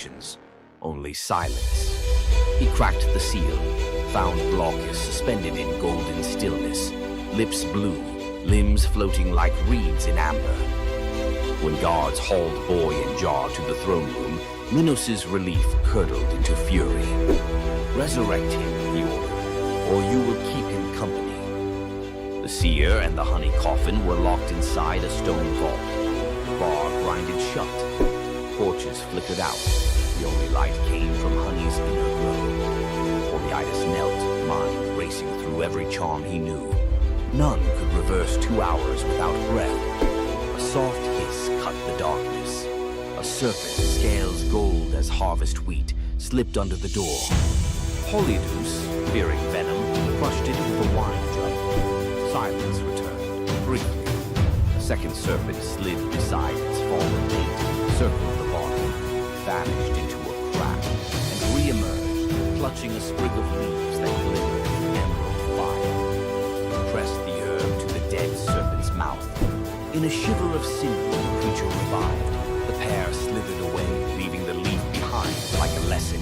explanations, only silence. He cracked the seal, found Glaucus suspended in golden stillness, lips blue, limbs floating like reeds in amber. When guards hauled boy and jar to the throne room, Minos' relief curdled into fury. "Resurrect him," he ordered, "or you will keep him company." The seer and the honey coffin were locked inside a stone vault. The bar grinded shut. Torches flickered out. The only light came from honey's inner glow. Polyidus knelt, mind racing through every charm he knew. None could reverse 2 hours without breath. A soft hiss cut the darkness. A serpent, scales gold as harvest wheat, slipped under the door. Polydus, fearing venom, crushed it with a wine jug. Silence returned, briefly. A second serpent slid beside its fallen mate, circled the body, vanished into a crack, and re-emerged, clutching a sprig of leaves that glimmered in emerald fire. Pressed the herb to the dead serpent's mouth. In a shiver of sinew, the creature revived. The pair slithered away, leaving the leaf behind like a lesson.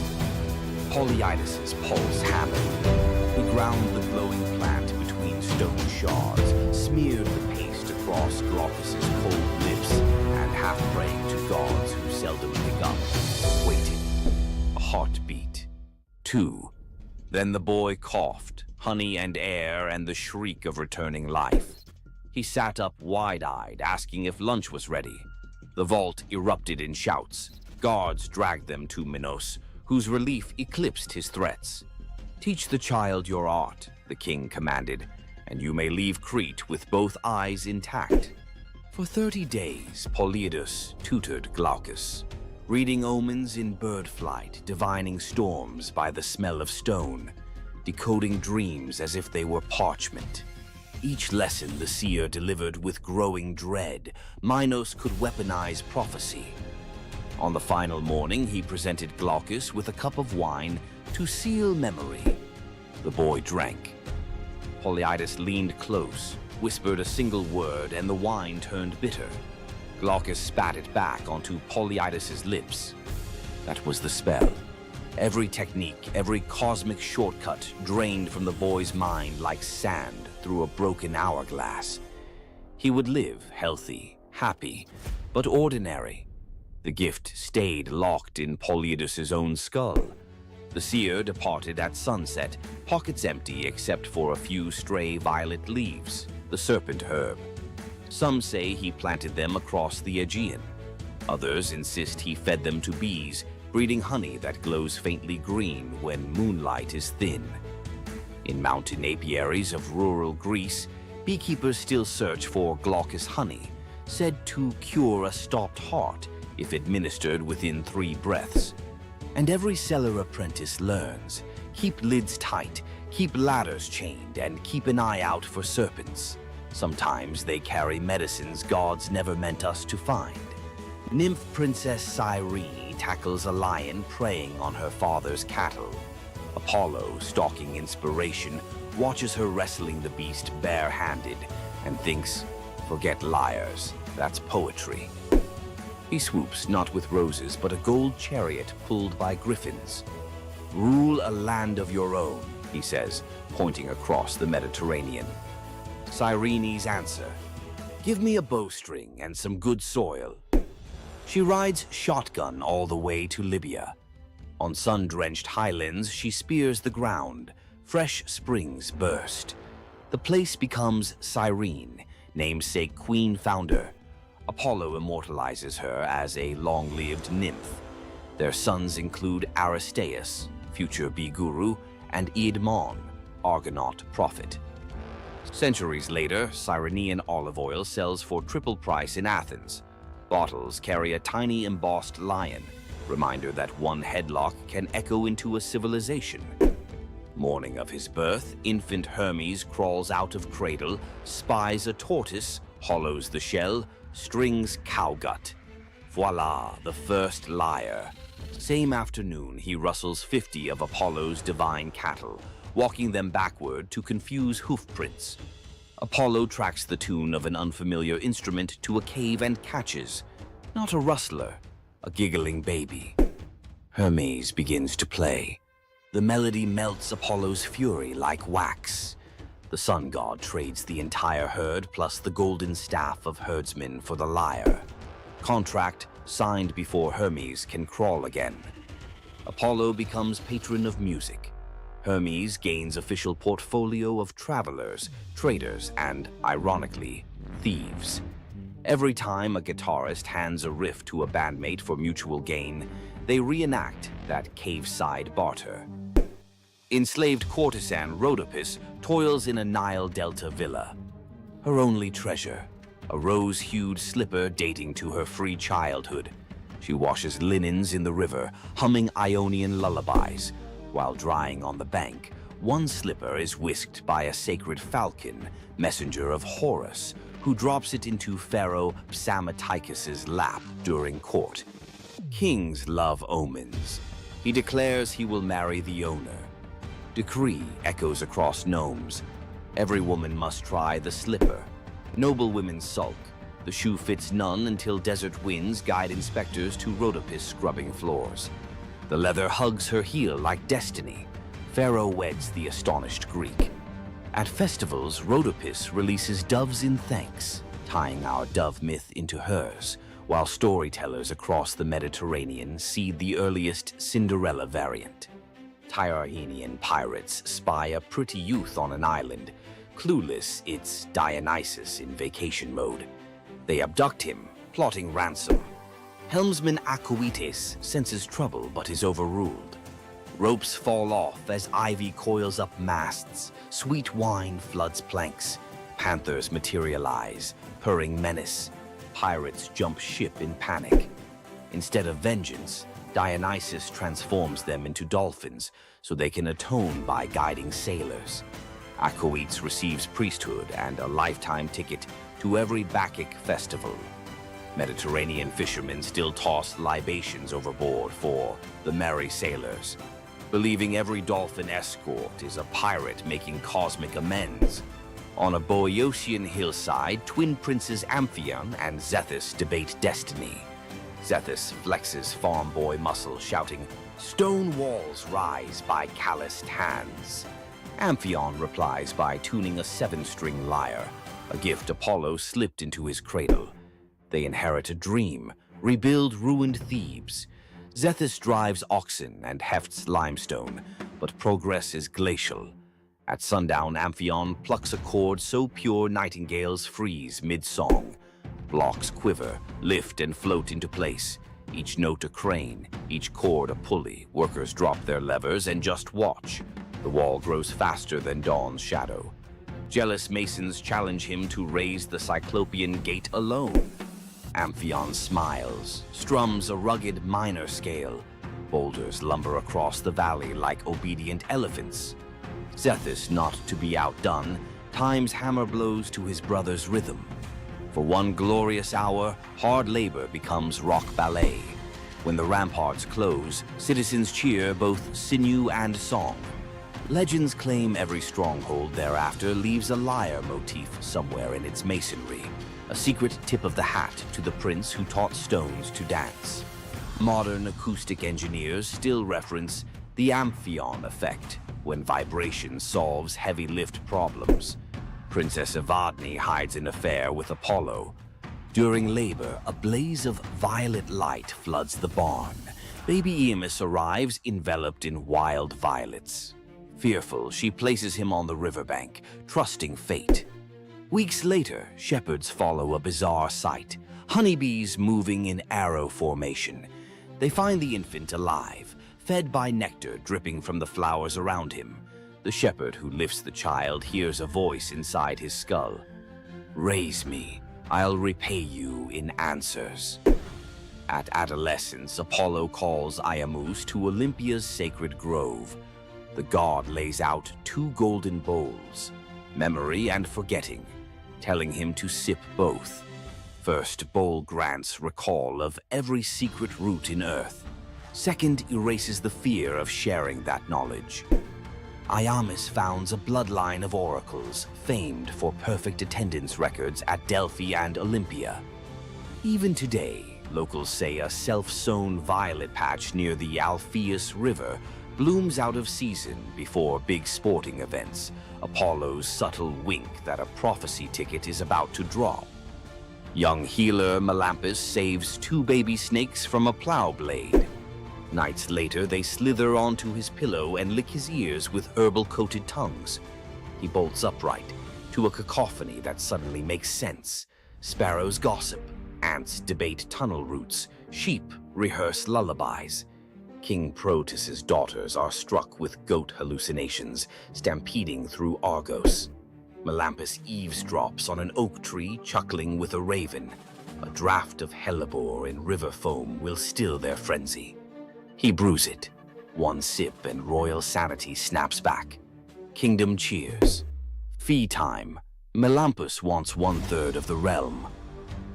Polyidus' pulse hammered. He ground the glowing plant between stone shards, smeared the paste across Glaucus' cold lips, and half praying to gods who seldom pick up, waited. A heartbeat. 2. Then the boy coughed, honey and air and the shriek of returning life. He sat up wide-eyed, asking if lunch was ready. The vault erupted in shouts. Guards dragged them to Minos, whose relief eclipsed his threats. "Teach the child your art," the king commanded, "and you may leave Crete with both eyes intact." For 30 days, Polyidus tutored Glaucus, reading omens in bird flight, divining storms by the smell of stone, decoding dreams as if they were parchment. Each lesson the seer delivered with growing dread. Minos could weaponize prophecy. On the final morning, he presented Glaucus with a cup of wine to seal memory. The boy drank. Polyidus leaned close, whispered a single word, and the wine turned bitter. Glaucus spat it back onto Polyidus' lips. That was the spell. Every technique, every cosmic shortcut drained from the boy's mind like sand through a broken hourglass. He would live healthy, happy, but ordinary. The gift stayed locked in Polyidus' own skull. The seer departed at sunset, pockets empty except for a few stray violet leaves, the serpent herb. Some say he planted them across the Aegean. Others insist he fed them to bees, breeding honey that glows faintly green when moonlight is thin. In mountain apiaries of rural Greece, beekeepers still search for Glaucus honey, said to cure a stopped heart if administered within 3 breaths. And every cellar apprentice learns, keep lids tight, keep ladders chained, and keep an eye out for serpents. Sometimes they carry medicines gods never meant us to find. Nymph Princess Cyrene tackles a lion preying on her father's cattle. Apollo, stalking inspiration, watches her wrestling the beast bare-handed and thinks, forget liars, that's poetry. He swoops not with roses but a gold chariot pulled by griffins. Rule a land of your own, he says, pointing across the Mediterranean. Cyrene's answer, give me a bowstring and some good soil. She rides shotgun all the way to Libya. On sun-drenched highlands, she spears the ground. Fresh springs burst. The place becomes Cyrene, namesake queen founder. Apollo immortalizes her as a long-lived nymph. Their sons include Aristaeus, future bee guru, and Iadmon, Argonaut prophet. Centuries later, Cyrenean olive oil sells for triple price in Athens. Bottles carry a tiny embossed lion, reminder that one headlock can echo into a civilization. Morning of his birth, infant Hermes crawls out of cradle, spies a tortoise, hollows the shell, strings cowgut. Voila, the first lyre. Same afternoon, he rustles 50 of Apollo's divine cattle, walking them backward to confuse hoofprints. Apollo tracks the tune of an unfamiliar instrument to a cave and catches, not a rustler, a giggling baby. Hermes begins to play. The melody melts Apollo's fury like wax. The sun god trades the entire herd plus the golden staff of herdsmen for the lyre. Contract signed before Hermes can crawl again. Apollo becomes patron of music. Hermes gains official portfolio of travelers, traders, and, ironically, thieves. Every time a guitarist hands a riff to a bandmate for mutual gain, they reenact that cave-side barter. Enslaved courtesan Rhodopis toils in a Nile Delta villa. Her only treasure, a rose-hued slipper dating to her free childhood. She washes linens in the river, humming Ionian lullabies. While drying on the bank, one slipper is whisked by a sacred falcon, messenger of Horus, who drops it into Pharaoh Psamatechus's lap during court. Kings love omens. He declares he will marry the owner. Decree echoes across gnomes. Every woman must try the slipper. Noble women sulk. The shoe fits none until desert winds guide inspectors to Rhodopis scrubbing floors. The leather hugs her heel like destiny. Pharaoh weds the astonished Greek. At festivals, Rhodopis releases doves in thanks, tying our dove myth into hers, while storytellers across the Mediterranean seed the earliest Cinderella variant. Tyrrhenian pirates spy a pretty youth on an island. Clueless, it's Dionysus in vacation mode. They abduct him, plotting ransom. Helmsman Acoetes senses trouble but is overruled. Ropes fall off as ivy coils up masts. Sweet wine floods planks. Panthers materialize, purring menace. Pirates jump ship in panic. Instead of vengeance, Dionysus transforms them into dolphins so they can atone by guiding sailors. Acoetes receives priesthood and a lifetime ticket to every Bacchic festival. Mediterranean fishermen still toss libations overboard for the merry sailors, believing every dolphin escort is a pirate making cosmic amends. On a Boeotian hillside, twin princes Amphion and Zethus debate destiny. Zethus flexes farm boy muscle, shouting, "Stone walls rise by calloused hands." Amphion replies by tuning a 7-string lyre, a gift Apollo slipped into his cradle. They inherit a dream, rebuild ruined Thebes. Zethus drives oxen and hefts limestone, but progress is glacial. At sundown, Amphion plucks a chord so pure nightingales freeze mid-song. Blocks quiver, lift and float into place. Each note a crane, each chord a pulley. Workers drop their levers and just watch. The wall grows faster than dawn's shadow. Jealous masons challenge him to raise the Cyclopean gate alone. Amphion smiles, strums a rugged minor scale. Boulders lumber across the valley like obedient elephants. Zethus, not to be outdone, times hammer blows to his brother's rhythm. For one glorious hour, hard labor becomes rock ballet. When the ramparts close, citizens cheer both sinew and song. Legends claim every stronghold thereafter leaves a lyre motif somewhere in its masonry, a secret tip of the hat to the prince who taught stones to dance. Modern acoustic engineers still reference the Amphion effect when vibration solves heavy lift problems. Princess Evadne hides an affair with Apollo. During labor, a blaze of violet light floods the barn. Baby Emus arrives enveloped in wild violets. Fearful, she places him on the riverbank, trusting fate. Weeks later, shepherds follow a bizarre sight. Honeybees moving in arrow formation. They find the infant alive, fed by nectar dripping from the flowers around him. The shepherd who lifts the child hears a voice inside his skull. "Raise me, I'll repay you in answers." At adolescence, Apollo calls Iamus to Olympia's sacred grove. The god lays out 2 golden bowls, memory and forgetting, telling him to sip both. First bowl grants recall of every secret root in Earth. Second erases the fear of sharing that knowledge. Iamus founds a bloodline of oracles, famed for perfect attendance records at Delphi and Olympia. Even today, locals say a self-sown violet patch near the Alpheus River, blooms out of season before big sporting events, Apollo's subtle wink that a prophecy ticket is about to drop. Young healer Melampus saves 2 baby snakes from a plow blade. Nights later, they slither onto his pillow and lick his ears with herbal-coated tongues. He bolts upright, to a cacophony that suddenly makes sense. Sparrows gossip, ants debate tunnel routes, sheep rehearse lullabies. King Proteus's daughters are struck with goat hallucinations, stampeding through Argos. Melampus eavesdrops on an oak tree, chuckling with a raven. A draught of hellebore in river foam will still their frenzy. He brews it. 1 sip and royal sanity snaps back. Kingdom cheers. Fee time. Melampus wants 1/3 of the realm.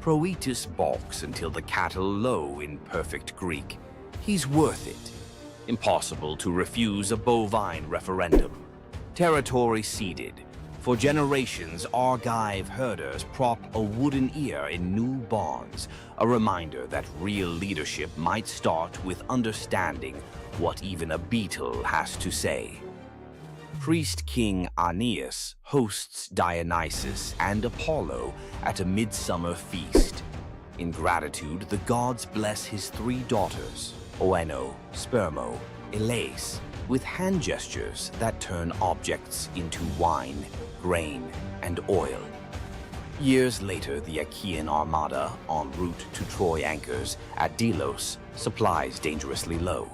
Proetus balks until the cattle low in perfect Greek. He's worth it. Impossible to refuse a bovine referendum. Territory ceded. For generations, Argive herders prop a wooden ear in new barns, a reminder that real leadership might start with understanding what even a beetle has to say. Priest King Aeneas hosts Dionysus and Apollo at a midsummer feast. In gratitude, the gods bless his 3 daughters, Oeno, Spermo, Elais, with hand gestures that turn objects into wine, grain, and oil. Years later, the Achaean armada, en route to Troy anchors at Delos, supplies dangerously low.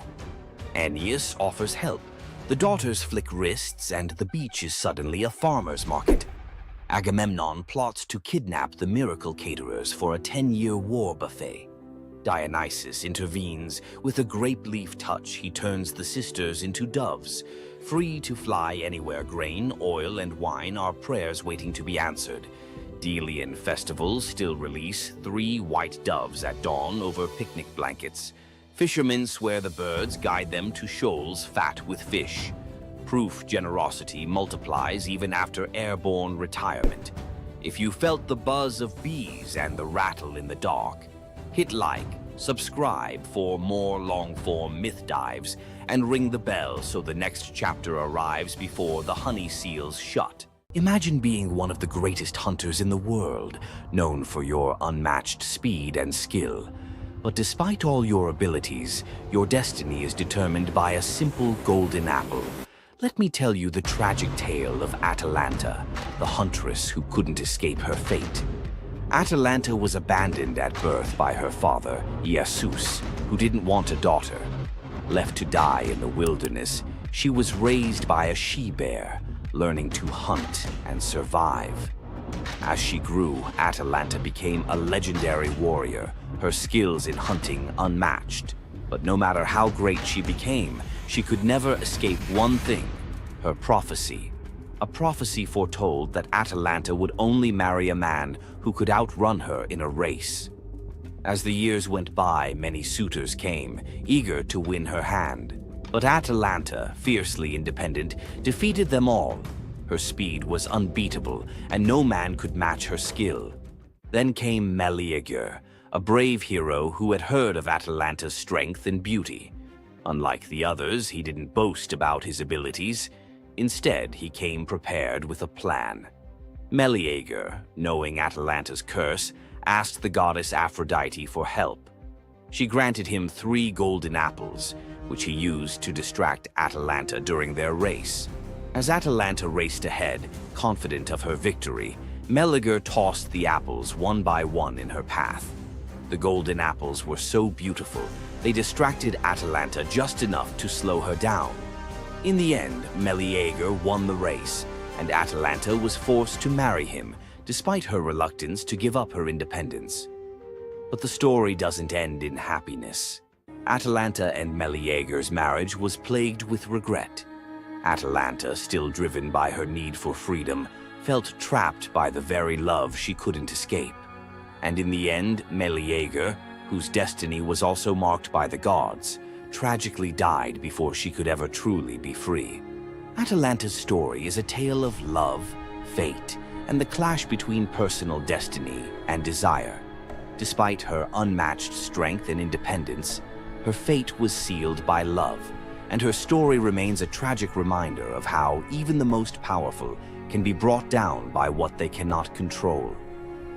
Aeneas offers help. The daughters flick wrists, and the beach is suddenly a farmer's market. Agamemnon plots to kidnap the miracle caterers for a 10-year war buffet. Dionysus intervenes. With a grape leaf touch, he turns the sisters into doves. Free to fly anywhere, grain, oil, and wine are prayers waiting to be answered. Delian festivals still release 3 white doves at dawn over picnic blankets. Fishermen swear the birds guide them to shoals fat with fish. Proof generosity multiplies even after airborne retirement. If you felt the buzz of bees and the rattle in the dark, hit like, subscribe for more long-form myth dives, and ring the bell so the next chapter arrives before the honey seals shut. Imagine being one of the greatest hunters in the world, known for your unmatched speed and skill. But despite all your abilities, your destiny is determined by a simple golden apple. Let me tell you the tragic tale of Atalanta, the huntress who couldn't escape her fate. Atalanta was abandoned at birth by her father, Zeus, who didn't want a daughter. Left to die in the wilderness, she was raised by a she-bear, learning to hunt and survive. As she grew, Atalanta became a legendary warrior, her skills in hunting unmatched. But no matter how great she became, she could never escape one thing: her prophecy. A prophecy foretold that Atalanta would only marry a man who could outrun her in a race. As the years went by, many suitors came, eager to win her hand. But Atalanta, fiercely independent, defeated them all. Her speed was unbeatable, and no man could match her skill. Then came Meleager, a brave hero who had heard of Atalanta's strength and beauty. Unlike the others, he didn't boast about his abilities. Instead, he came prepared with a plan. Meleager, knowing Atalanta's curse, asked the goddess Aphrodite for help. She granted him 3 golden apples, which he used to distract Atalanta during their race. As Atalanta raced ahead, confident of her victory, Meleager tossed the apples one by one in her path. The golden apples were so beautiful, they distracted Atalanta just enough to slow her down. In the end, Meleager won the race, and Atalanta was forced to marry him, despite her reluctance to give up her independence. But the story doesn't end in happiness. Atalanta and Meleager's marriage was plagued with regret. Atalanta, still driven by her need for freedom, felt trapped by the very love she couldn't escape. And in the end, Meleager, whose destiny was also marked by the gods, tragically died before she could ever truly be free. Atalanta's story is a tale of love, fate, and the clash between personal destiny and desire. Despite her unmatched strength and independence, her fate was sealed by love, and her story remains a tragic reminder of how even the most powerful can be brought down by what they cannot control.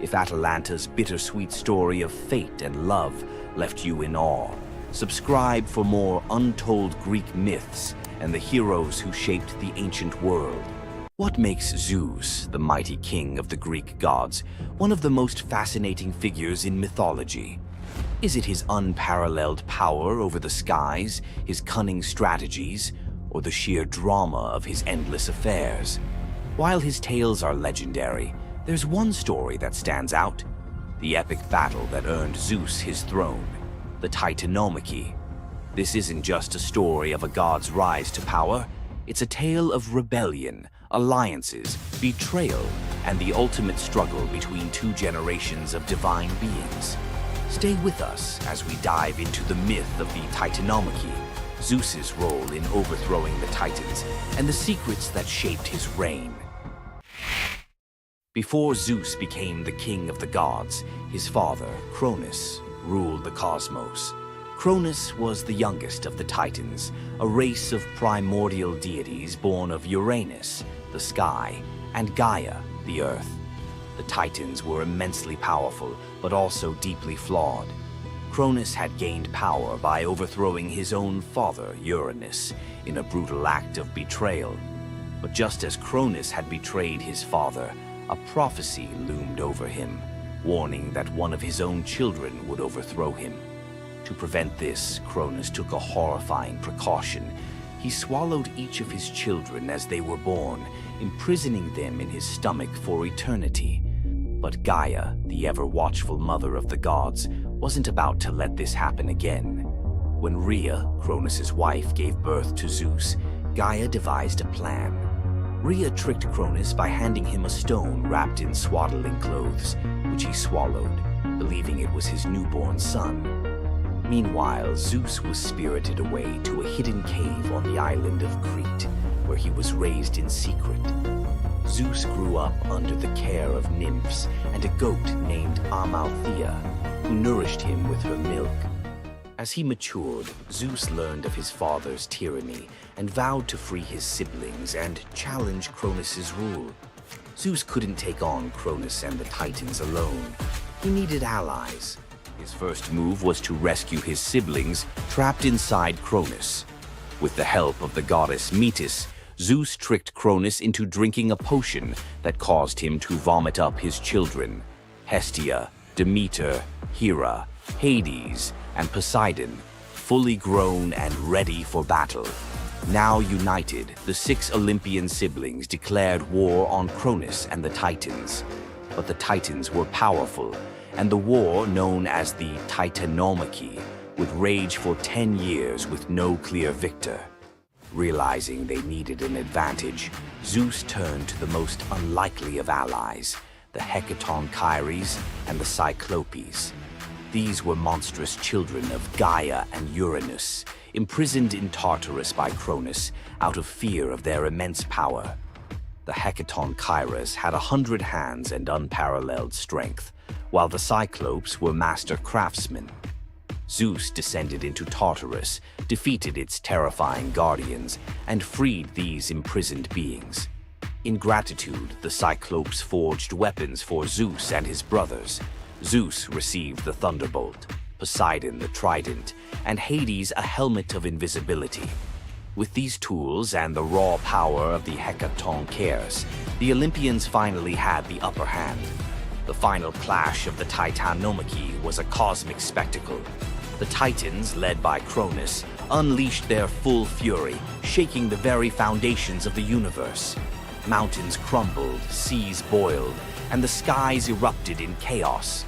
If Atalanta's bittersweet story of fate and love left you in awe, subscribe for more untold Greek myths and the heroes who shaped the ancient world. What makes Zeus, the mighty king of the Greek gods, one of the most fascinating figures in mythology? Is it his unparalleled power over the skies, his cunning strategies, or the sheer drama of his endless affairs? While his tales are legendary, there's one story that stands out: the epic battle that earned Zeus his throne, the Titanomachy. This isn't just a story of a god's rise to power, it's a tale of rebellion, alliances, betrayal, and the ultimate struggle between two generations of divine beings. Stay with us as we dive into the myth of the Titanomachy, Zeus's role in overthrowing the Titans, and the secrets that shaped his reign. Before Zeus became the king of the gods, his father, Cronus, ruled the cosmos. Cronus was the youngest of the Titans, a race of primordial deities born of Uranus, the sky, and Gaia, the earth. The Titans were immensely powerful, but also deeply flawed. Cronus had gained power by overthrowing his own father, Uranus, in a brutal act of betrayal. But just as Cronus had betrayed his father, a prophecy loomed over him, warning that one of his own children would overthrow him. To prevent this, Cronus took a horrifying precaution. He swallowed each of his children as they were born, imprisoning them in his stomach for eternity. But Gaia, the ever-watchful mother of the gods, wasn't about to let this happen again. When Rhea, Cronus's wife, gave birth to Zeus, Gaia devised a plan. Rhea tricked Cronus by handing him a stone wrapped in swaddling clothes, which he swallowed, believing it was his newborn son. Meanwhile, Zeus was spirited away to a hidden cave on the island of Crete, where he was raised in secret. Zeus grew up under the care of nymphs and a goat named Amalthea, who nourished him with her milk. As he matured, Zeus learned of his father's tyranny and vowed to free his siblings and challenge Cronus's rule. Zeus couldn't take on Cronus and the Titans alone. He needed allies. His first move was to rescue his siblings trapped inside Cronus. With the help of the goddess Metis, Zeus tricked Cronus into drinking a potion that caused him to vomit up his children: Hestia, Demeter, Hera, Hades, and Poseidon, fully grown and ready for battle. Now united, the 6 Olympian siblings declared war on Cronus and the Titans. But the Titans were powerful, and the war, known as the Titanomachy, would rage for 10 years with no clear victor. Realizing they needed an advantage, Zeus turned to the most unlikely of allies, the Hecatonchires and the Cyclopes. These were monstrous children of Gaia and Uranus, imprisoned in Tartarus by Cronus out of fear of their immense power. The Hecatonchires had 100 hands and unparalleled strength, while the Cyclopes were master craftsmen. Zeus descended into Tartarus, defeated its terrifying guardians, and freed these imprisoned beings. In gratitude, the Cyclopes forged weapons for Zeus and his brothers. Zeus received the thunderbolt, Poseidon the trident, and Hades a helmet of invisibility. With these tools and the raw power of the Hecatonchires, the Olympians finally had the upper hand. The final clash of the Titanomachy was a cosmic spectacle. The Titans, led by Cronus, unleashed their full fury, shaking the very foundations of the universe. Mountains crumbled, seas boiled, and the skies erupted in chaos.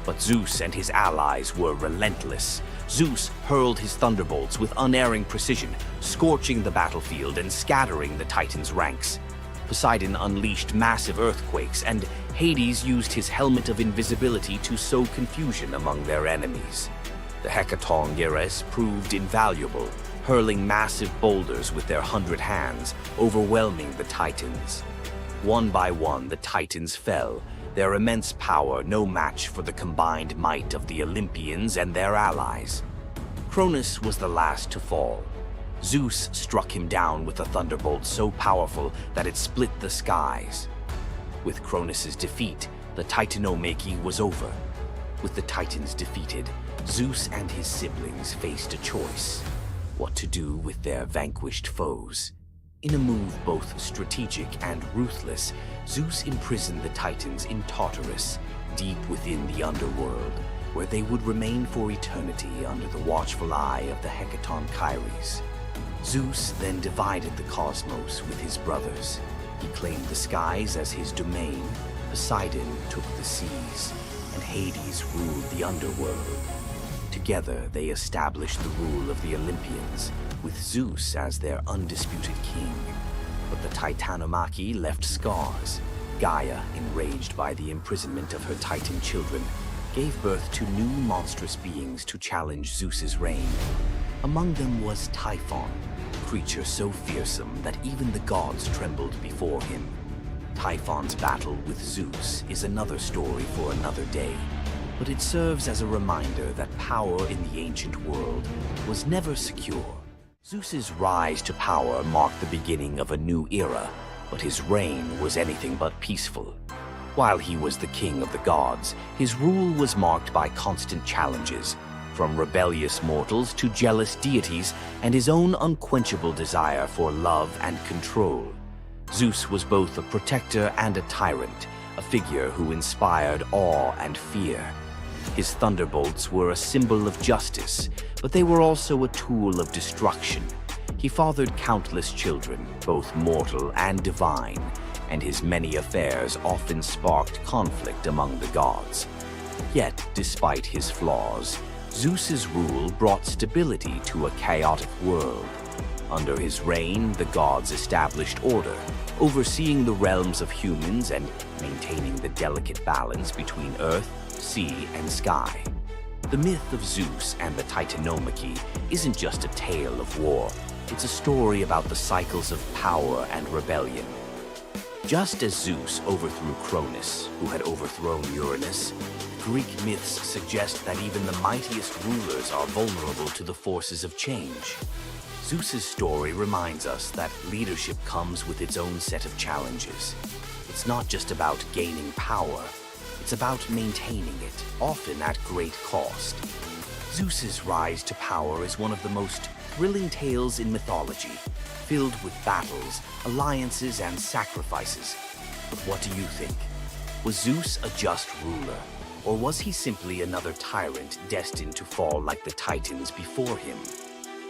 But Zeus and his allies were relentless. Zeus hurled his thunderbolts with unerring precision, scorching the battlefield and scattering the Titans' ranks. Poseidon unleashed massive earthquakes, and Hades used his helmet of invisibility to sow confusion among their enemies. The Hecatonchires proved invaluable, hurling massive boulders with their 100 hands, overwhelming the Titans. One by one, the Titans fell, their immense power no match for the combined might of the Olympians and their allies. Cronus was the last to fall. Zeus struck him down with a thunderbolt so powerful that it split the skies. With Cronus's defeat, the Titanomachy was over. With the Titans defeated, Zeus and his siblings faced a choice: what to do with their vanquished foes. In a move both strategic and ruthless, Zeus imprisoned the Titans in Tartarus, deep within the underworld, where they would remain for eternity under the watchful eye of the Hecaton Kyries. Zeus then divided the cosmos with his brothers. He claimed the skies as his domain, Poseidon took the seas, and Hades ruled the underworld. Together they established the rule of the Olympians, with Zeus as their undisputed king. But the Titanomachy left scars. Gaia, enraged by the imprisonment of her Titan children, gave birth to new monstrous beings to challenge Zeus's reign. Among them was Typhon, a creature so fearsome that even the gods trembled before him. Typhon's battle with Zeus is another story for another day, but it serves as a reminder that power in the ancient world was never secure. Zeus's rise to power marked the beginning of a new era, but his reign was anything but peaceful. While he was the king of the gods, his rule was marked by constant challenges, from rebellious mortals to jealous deities and his own unquenchable desire for love and control. Zeus was both a protector and a tyrant, a figure who inspired awe and fear. His thunderbolts were a symbol of justice, but they were also a tool of destruction. He fathered countless children, both mortal and divine, and his many affairs often sparked conflict among the gods. Yet, despite his flaws, Zeus's rule brought stability to a chaotic world. Under his reign, the gods established order, overseeing the realms of humans and maintaining the delicate balance between earth, sea, and sky. The myth of Zeus and the Titanomachy isn't just a tale of war. It's a story about the cycles of power and rebellion. Just as Zeus overthrew Cronus, who had overthrown Uranus, Greek myths suggest that even the mightiest rulers are vulnerable to the forces of change. Zeus's story reminds us that leadership comes with its own set of challenges. It's not just about gaining power, it's about maintaining it, often at great cost. Zeus's rise to power is one of the most thrilling tales in mythology, filled with battles, alliances, and sacrifices. But what do you think? Was Zeus a just ruler, or was he simply another tyrant destined to fall like the Titans before him?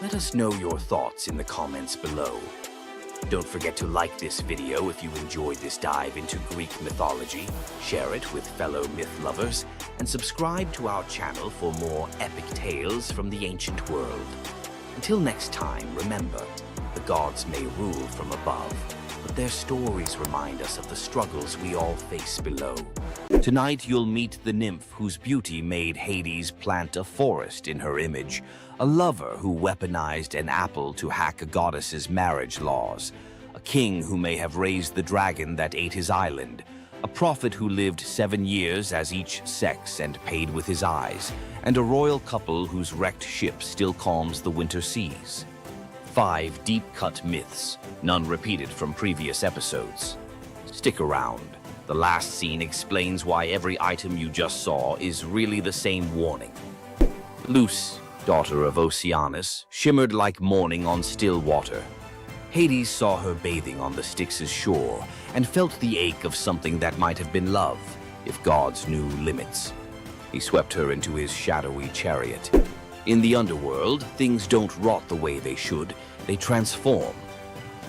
Let us know your thoughts in the comments below. Don't forget to like this video if you enjoyed this dive into Greek mythology, share it with fellow myth lovers, and subscribe to our channel for more epic tales from the ancient world. Until next time, remember, the gods may rule from above, but their stories remind us of the struggles we all face below. Tonight you'll meet the nymph whose beauty made Hades plant a forest in her image, a lover who weaponized an apple to hack a goddess's marriage laws, a king who may have raised the dragon that ate his island, a prophet who lived 7 years as each sex and paid with his eyes, and a royal couple whose wrecked ship still calms the winter seas. 5 deep-cut myths, none repeated from previous episodes. Stick around. The last scene explains why every item you just saw is really the same warning. Luce, daughter of Oceanus, shimmered like morning on still water. Hades saw her bathing on the Styx's shore and felt the ache of something that might have been love, if gods knew limits. He swept her into his shadowy chariot. In the underworld, things don't rot the way they should, they transform.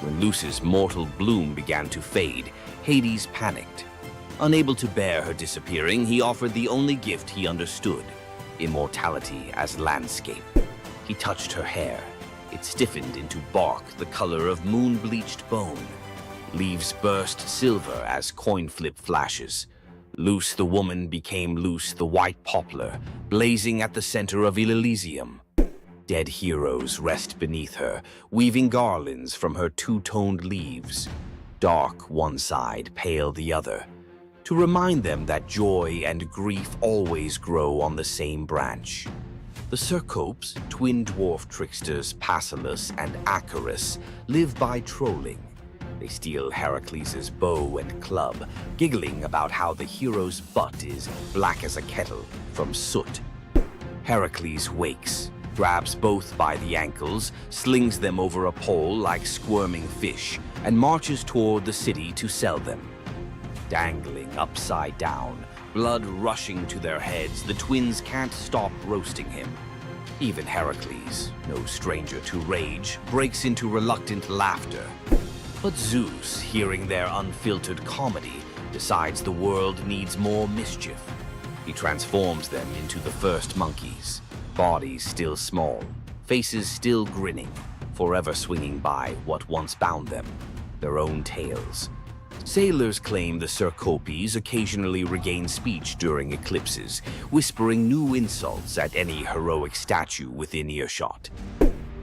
When Luce's mortal bloom began to fade, Hades panicked. Unable to bear her disappearing, he offered the only gift he understood: immortality as landscape. He touched her hair. It stiffened into bark the color of moon-bleached bone. Leaves burst silver as coin flip flashes. Luce the woman became Luce the white poplar, blazing at the center of Elysium. Dead heroes rest beneath her, weaving garlands from her two-toned leaves. Dark one side, pale the other. to remind them that joy and grief always grow on the same branch. The Cercopes, twin dwarf tricksters Passalus and Acarus, live by trolling. They steal Heracles' bow and club, giggling about how the hero's butt is black as a kettle from soot. Heracles wakes, grabs both by the ankles, slings them over a pole like squirming fish, and marches toward the city to sell them. Dangling upside down, blood rushing to their heads, the twins can't stop roasting him. Even Heracles, no stranger to rage, breaks into reluctant laughter. But Zeus, hearing their unfiltered comedy, decides the world needs more mischief. He transforms them into the first monkeys, bodies still small, faces still grinning, forever swinging by what once bound them, their own tails. Sailors claim the Cercopes occasionally regain speech during eclipses, whispering new insults at any heroic statue within earshot.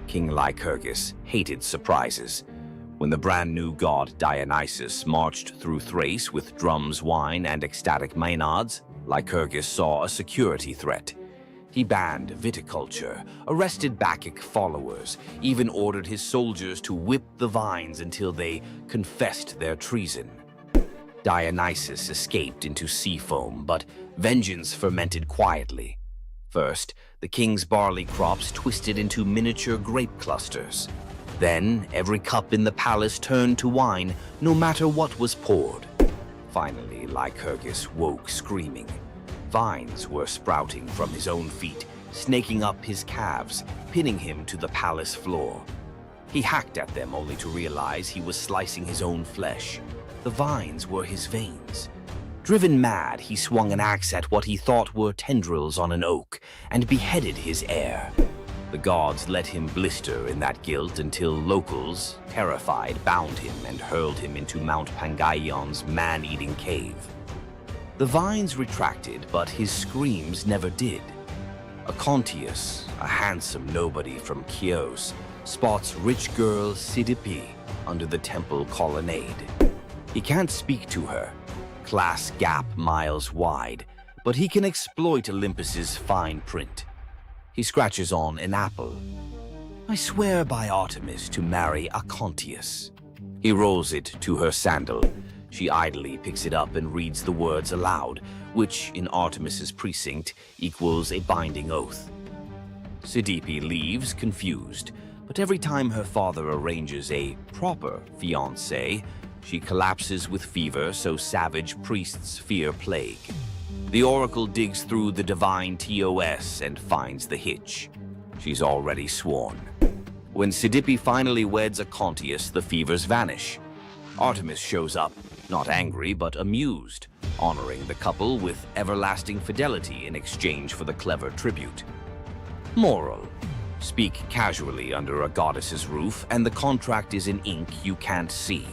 King Lycurgus hated surprises. When the brand new god Dionysus marched through Thrace with drums, wine, and ecstatic maenads, Lycurgus saw a security threat. He banned viticulture, arrested Bacchic followers, even ordered his soldiers to whip the vines until they confessed their treason. Dionysus escaped into sea foam, but vengeance fermented quietly. First, the king's barley crops twisted into miniature grape clusters. Then, every cup in the palace turned to wine, no matter what was poured. Finally, Lycurgus woke screaming. Vines were sprouting from his own feet, snaking up his calves, pinning him to the palace floor. He hacked at them only to realize he was slicing his own flesh. The vines were his veins. Driven mad, he swung an axe at what he thought were tendrils on an oak and beheaded his heir. The gods let him blister in that guilt until locals, terrified, bound him and hurled him into Mount Pangaion's man-eating cave. The vines retracted, but his screams never did. Acontius, a handsome nobody from Chios, spots rich girl Cydippe under the temple colonnade. He can't speak to her, class gap miles wide, but he can exploit Olympus's fine print. He scratches on an apple. I swear by Artemis to marry Acontius. He rolls it to her sandal. She idly picks it up and reads the words aloud, which in Artemis's precinct equals a binding oath. Cydippe leaves, confused, but every time her father arranges a proper fiancé, she collapses with fever, so savage priests fear plague. The oracle digs through the divine TOS and finds the hitch. She's already sworn. When Cydippe finally weds Acontius, the fevers vanish. Artemis shows up, not angry but amused, honoring the couple with everlasting fidelity in exchange for the clever tribute. Moral: speak casually under a goddess's roof and the contract is in ink you can't see.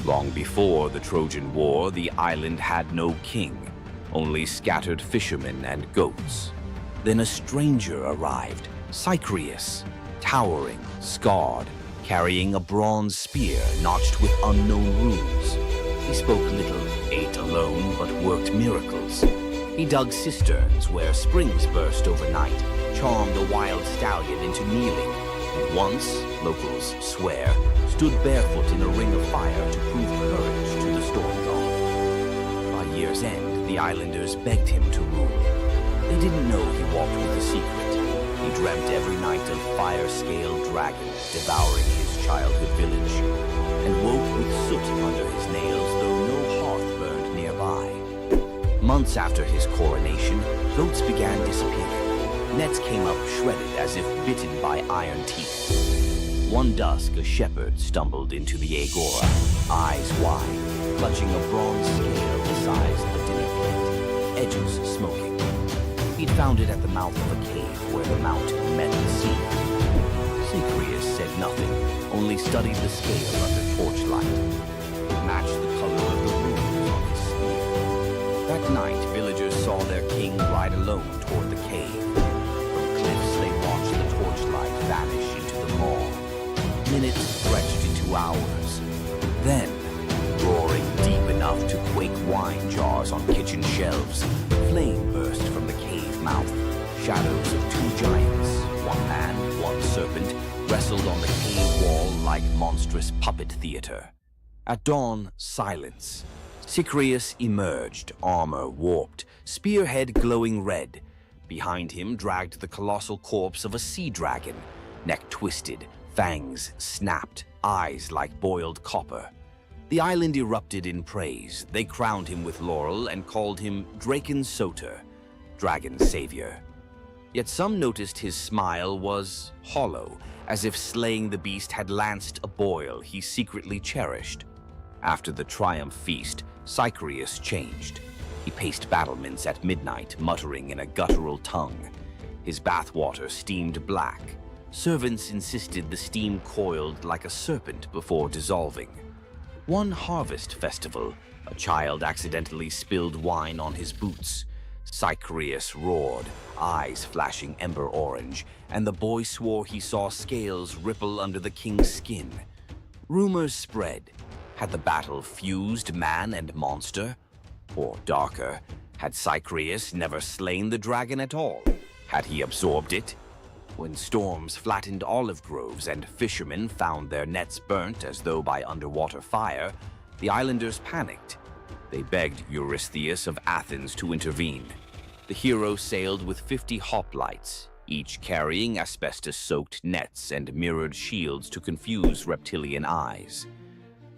Long before the Trojan War, the island had no king, only scattered fishermen and goats. Then a stranger arrived, Cycreus, towering, scarred, carrying a bronze spear notched with unknown runes. He spoke little, ate alone, but worked miracles. He dug cisterns where springs burst overnight, charmed a wild stallion into kneeling, and once, locals swear, stood barefoot in a ring of fire to prove courage to the storm god. By year's end, the islanders begged him to rule. They didn't know he walked with a secret. He dreamt every night of fire-scaled dragons devouring his childhood village, and woke with soot under his nails though no hearth burned nearby. Months after his coronation, goats began disappearing. Nets came up shredded as if bitten by iron teeth. One dusk, a shepherd stumbled into the agora, eyes wide, clutching a bronze scale the size of a dinner plate, edges smoking. He'd found it at the mouth of a cave where the mountain met the sea. Cycreus said nothing, only studied the scale under torchlight. It matched the color of the runes on his spear. That night, villagers saw their king ride alone toward the cave. From cliffs, they watched the torchlight vanish into the maw. Minutes stretched into hours. Then, roaring deep enough to quake wine wine jars on kitchen shelves. Flame burst from the cave mouth. Shadows of two giants, one man, one serpent, wrestled on the cave wall like monstrous puppet theater. At dawn, silence. Cycraeus emerged, armor warped, spearhead glowing red. Behind him dragged the colossal corpse of a sea dragon, neck twisted, fangs snapped, eyes like boiled copper. The island erupted in praise. They crowned him with laurel and called him Draken Soter, Dragon's Savior. Yet some noticed his smile was hollow, as if slaying the beast had lanced a boil he secretly cherished. After the triumph feast, Cycraeus changed. He paced battlements at midnight, muttering in a guttural tongue. His bathwater steamed black. Servants insisted the steam coiled like a serpent before dissolving. One harvest festival, a child accidentally spilled wine on his boots. Cycraeus roared, eyes flashing ember orange, and the boy swore he saw scales ripple under the king's skin. Rumors spread. Had the battle fused man and monster? Or darker, had Cycraeus never slain the dragon at all? Had he absorbed it? When storms flattened olive groves and fishermen found their nets burnt as though by underwater fire, the islanders panicked. They begged Eurystheus of Athens to intervene. The hero sailed with 50 hoplites, each carrying asbestos-soaked nets and mirrored shields to confuse reptilian eyes.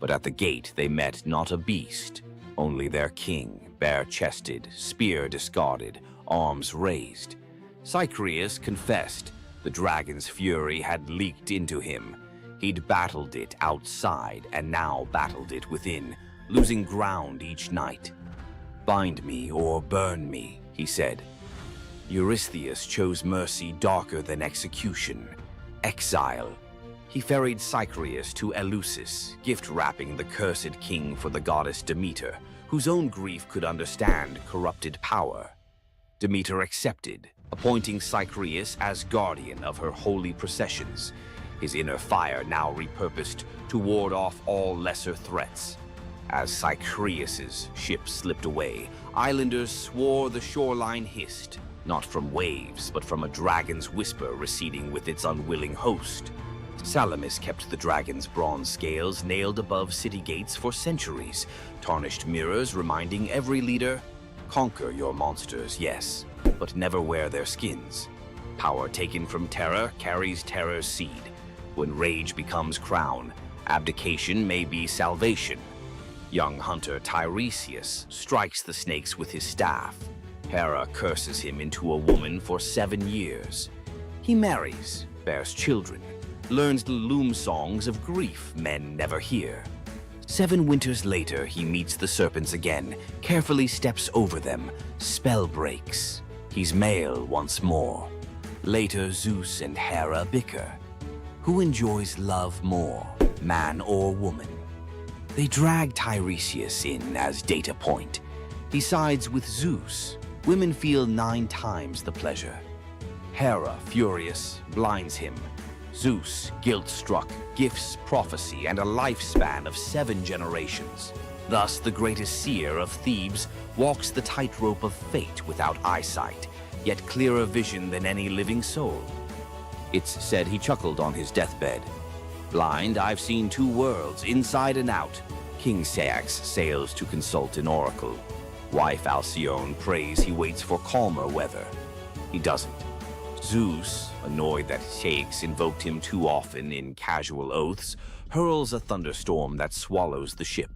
But at the gate they met not a beast, only their king, bare-chested, spear discarded, arms raised. Cycraeus confessed the dragon's fury had leaked into him. He'd battled it outside and now battled it within, losing ground each night. "Bind me or burn me," he said. Eurystheus chose mercy darker than execution, exile. He ferried Cycraeus to Eleusis, gift-wrapping the cursed king for the goddess Demeter, whose own grief could understand corrupted power. Demeter accepted, appointing Cycraeus as guardian of her holy processions, his inner fire now repurposed to ward off all lesser threats. As Cycraeus' ship slipped away, islanders swore the shoreline hissed, not from waves, but from a dragon's whisper receding with its unwilling host. Salamis kept the dragon's bronze scales nailed above city gates for centuries, tarnished mirrors reminding every leader, "Conquer your monsters, yes, but never wear their skins." Power taken from terror carries terror's seed. When rage becomes crown, abdication may be salvation. Young hunter Tiresias strikes the snakes with his staff. Hera curses him into a woman for 7 years. He marries, bears children, learns the loom songs of grief men never hear. 7 winters later, he meets the serpents again, carefully steps over them, spell breaks. He's male once more. Later, Zeus and Hera bicker. Who enjoys love more, man or woman? They drag Tiresias in as data point. He sides with Zeus. Women feel 9 times the pleasure. Hera, furious, blinds him. Zeus, guilt-struck, gifts prophecy and a lifespan of 7 generations. Thus, the greatest seer of Thebes walks the tightrope of fate without eyesight, yet clearer vision than any living soul. It's said he chuckled on his deathbed. "Blind, I've seen 2 worlds, inside and out." King Ceyx sails to consult an oracle. Wife Alcyone prays he waits for calmer weather. He doesn't. Zeus, annoyed that Ceyx invoked him too often in casual oaths, hurls a thunderstorm that swallows the ship.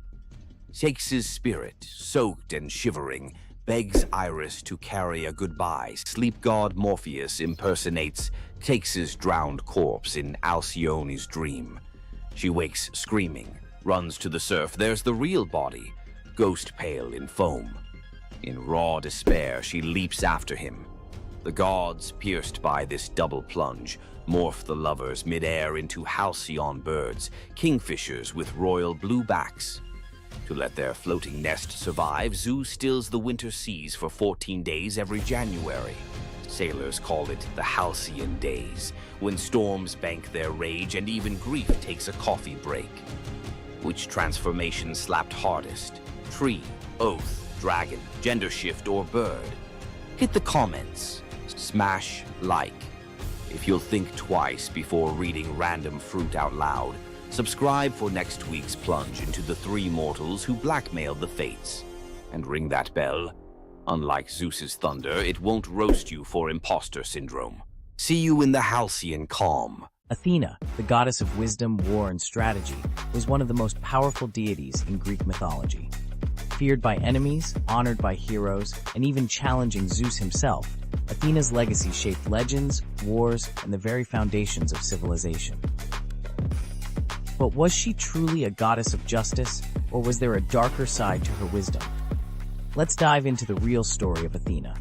Ceyx's spirit, soaked and shivering, begs Iris to carry a goodbye. Sleep god Morpheus impersonates Ceyx's drowned corpse in Alcyone's dream. She wakes screaming, runs to the surf. There's the real body, ghost pale in foam. In raw despair, she leaps after him. The gods, pierced by this double plunge, morph the lovers midair into halcyon birds, kingfishers with royal blue backs. To let their floating nest survive, Zeus stills the winter seas for 14 days every January. Sailors call it the halcyon days, when storms bank their rage and even grief takes a coffee break. Which transformation slapped hardest? Tree, oath, dragon, gender shift, or bird? Hit the comments. Smash like. If you'll think twice before reading random fruit out loud, subscribe for next week's plunge into the three mortals who blackmailed the fates. And ring that bell. Unlike Zeus's thunder, it won't roast you for imposter syndrome. See you in the halcyon calm. Athena, the goddess of wisdom, war, and strategy, was one of the most powerful deities in Greek mythology. Feared by enemies, honored by heroes, and even challenging Zeus himself, Athena's legacy shaped legends, wars, and the very foundations of civilization. But was she truly a goddess of justice, or was there a darker side to her wisdom? Let's dive into the real story of Athena.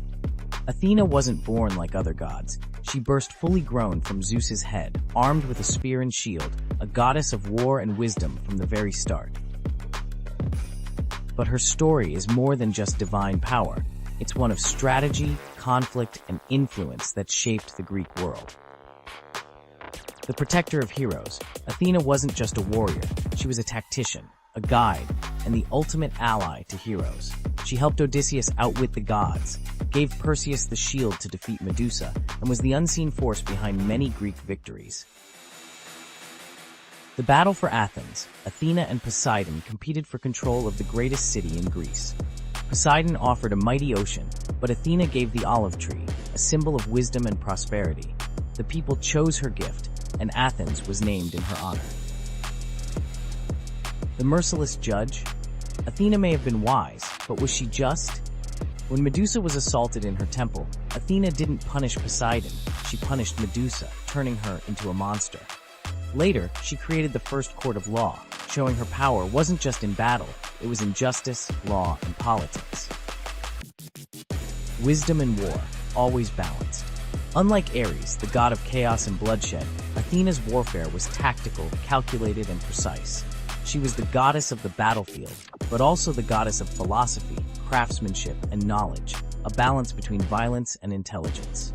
Athena wasn't born like other gods. She burst fully grown from Zeus's head, armed with a spear and shield, a goddess of war and wisdom from the very start. But her story is more than just divine power. It's one of strategy, conflict, and influence that shaped the Greek world. The protector of heroes, Athena wasn't just a warrior. She was a tactician, a guide, and the ultimate ally to heroes. She helped Odysseus outwit the gods, gave Perseus the shield to defeat Medusa, and was the unseen force behind many Greek victories. The battle for Athens, Athena and Poseidon competed for control of the greatest city in Greece. Poseidon offered a mighty ocean, but Athena gave the olive tree, a symbol of wisdom and prosperity. The people chose her gift, and Athens was named in her honor. The merciless judge? Athena may have been wise, but was she just? When Medusa was assaulted in her temple, Athena didn't punish Poseidon, she punished Medusa, turning her into a monster. Later, she created the first court of law, showing her power wasn't just in battle, it was in justice, law, and politics. Wisdom and war, always balanced. Unlike Ares, the god of chaos and bloodshed, Athena's warfare was tactical, calculated, and precise. She was the goddess of the battlefield, but also the goddess of philosophy, craftsmanship, and knowledge, a balance between violence and intelligence.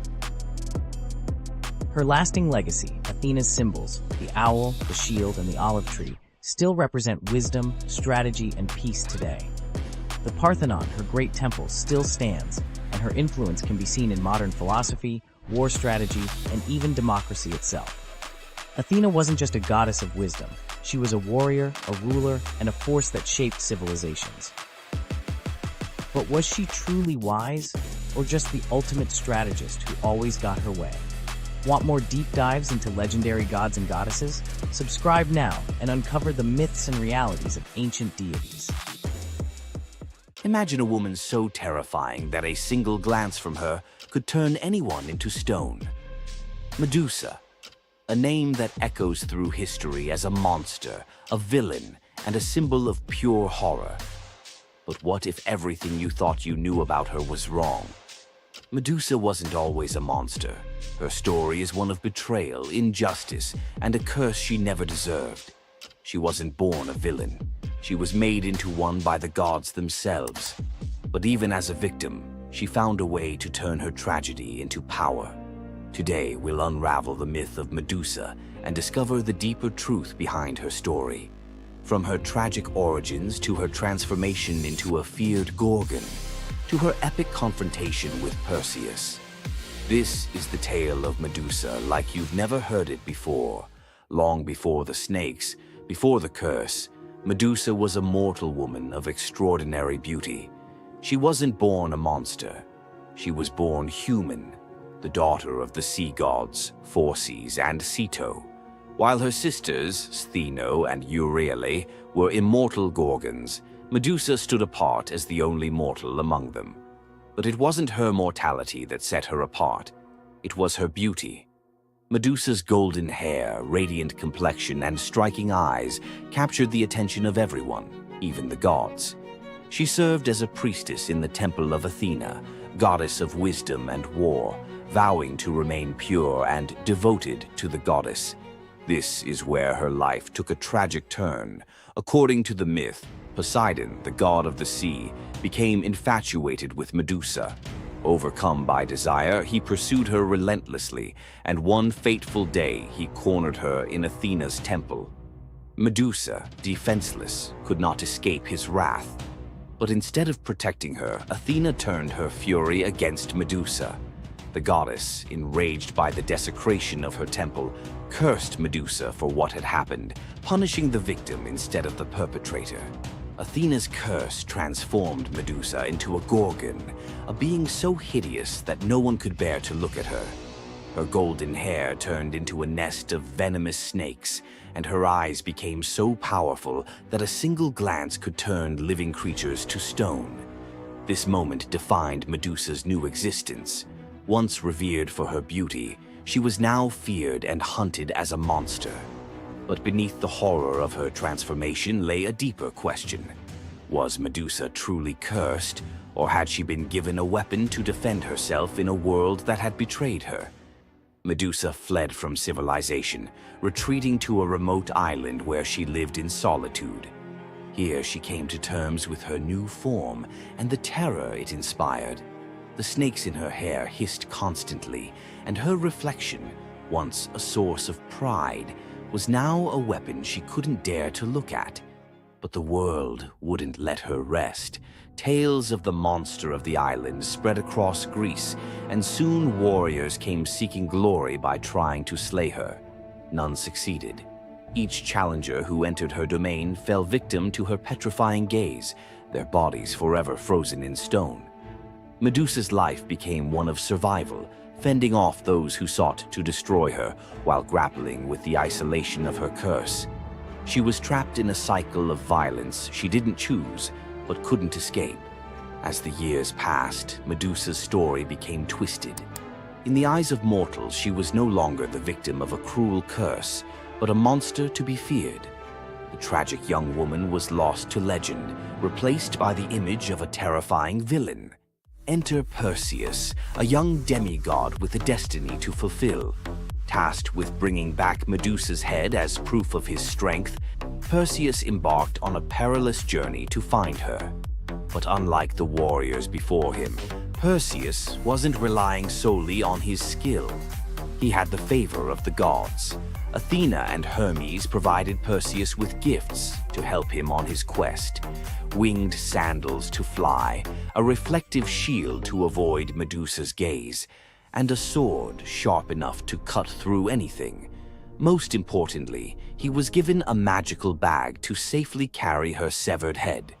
Her lasting legacy, Athena's symbols, the owl, the shield, and the olive tree, still represent wisdom, strategy, and peace today. The Parthenon, her great temple, still stands, and her influence can be seen in modern philosophy, war strategy, and even democracy itself. Athena wasn't just a goddess of wisdom. She was a warrior, a ruler, and a force that shaped civilizations. But was she truly wise, or just the ultimate strategist who always got her way? Want more deep dives into legendary gods and goddesses? Subscribe now and uncover the myths and realities of ancient deities. Imagine a woman so terrifying that a single glance from her could turn anyone into stone. Medusa, a name that echoes through history as a monster, a villain, and a symbol of pure horror. But what if everything you thought you knew about her was wrong? Medusa wasn't always a monster. Her story is one of betrayal, injustice, and a curse she never deserved. She wasn't born a villain. She was made into one by the gods themselves. But even as a victim, she found a way to turn her tragedy into power. Today, we'll unravel the myth of Medusa and discover the deeper truth behind her story. From her tragic origins to her transformation into a feared Gorgon, to her epic confrontation with Perseus. This is the tale of Medusa like you've never heard it before. Long before the snakes, before the curse, Medusa was a mortal woman of extraordinary beauty. She wasn't born a monster. She was born human, the daughter of the sea gods, Phorcys and Ceto. While her sisters, Stheno and Euryale, were immortal Gorgons, Medusa stood apart as the only mortal among them. But it wasn't her mortality that set her apart. It was her beauty. Medusa's golden hair, radiant complexion, and striking eyes captured the attention of everyone, even the gods. She served as a priestess in the temple of Athena, goddess of wisdom and war, vowing to remain pure and devoted to the goddess. This is where her life took a tragic turn. According to the myth, Poseidon, the god of the sea, became infatuated with Medusa. Overcome by desire, he pursued her relentlessly, and one fateful day he cornered her in Athena's temple. Medusa, defenseless, could not escape his wrath. But instead of protecting her, Athena turned her fury against Medusa. The goddess, enraged by the desecration of her temple, cursed Medusa for what had happened, punishing the victim instead of the perpetrator. Athena's curse transformed Medusa into a gorgon, a being so hideous that no one could bear to look at her. Her golden hair turned into a nest of venomous snakes, and her eyes became so powerful that a single glance could turn living creatures to stone. This moment defined Medusa's new existence. Once revered for her beauty, she was now feared and hunted as a monster. But beneath the horror of her transformation lay a deeper question. Was Medusa truly cursed, or had she been given a weapon to defend herself in a world that had betrayed her? Medusa fled from civilization, retreating to a remote island where she lived in solitude. Here she came to terms with her new form and the terror it inspired. The snakes in her hair hissed constantly, and her reflection, once a source of pride, was now a weapon she couldn't dare to look at. But the world wouldn't let her rest. Tales of the monster of the island spread across Greece, and soon warriors came seeking glory by trying to slay her. None succeeded. Each challenger who entered her domain fell victim to her petrifying gaze, their bodies forever frozen in stone. Medusa's life became one of survival, fending off those who sought to destroy her while grappling with the isolation of her curse. She was trapped in a cycle of violence she didn't choose, but couldn't escape. As the years passed, Medusa's story became twisted. In the eyes of mortals, she was no longer the victim of a cruel curse, but a monster to be feared. The tragic young woman was lost to legend, replaced by the image of a terrifying villain. Enter Perseus, a young demigod with a destiny to fulfill. Tasked with bringing back Medusa's head as proof of his strength, Perseus embarked on a perilous journey to find her. But unlike the warriors before him, Perseus wasn't relying solely on his skill. He had the favor of the gods. Athena and Hermes provided Perseus with gifts to help him on his quest. Winged sandals to fly, a reflective shield to avoid Medusa's gaze, and a sword sharp enough to cut through anything. Most importantly, he was given a magical bag to safely carry her severed head.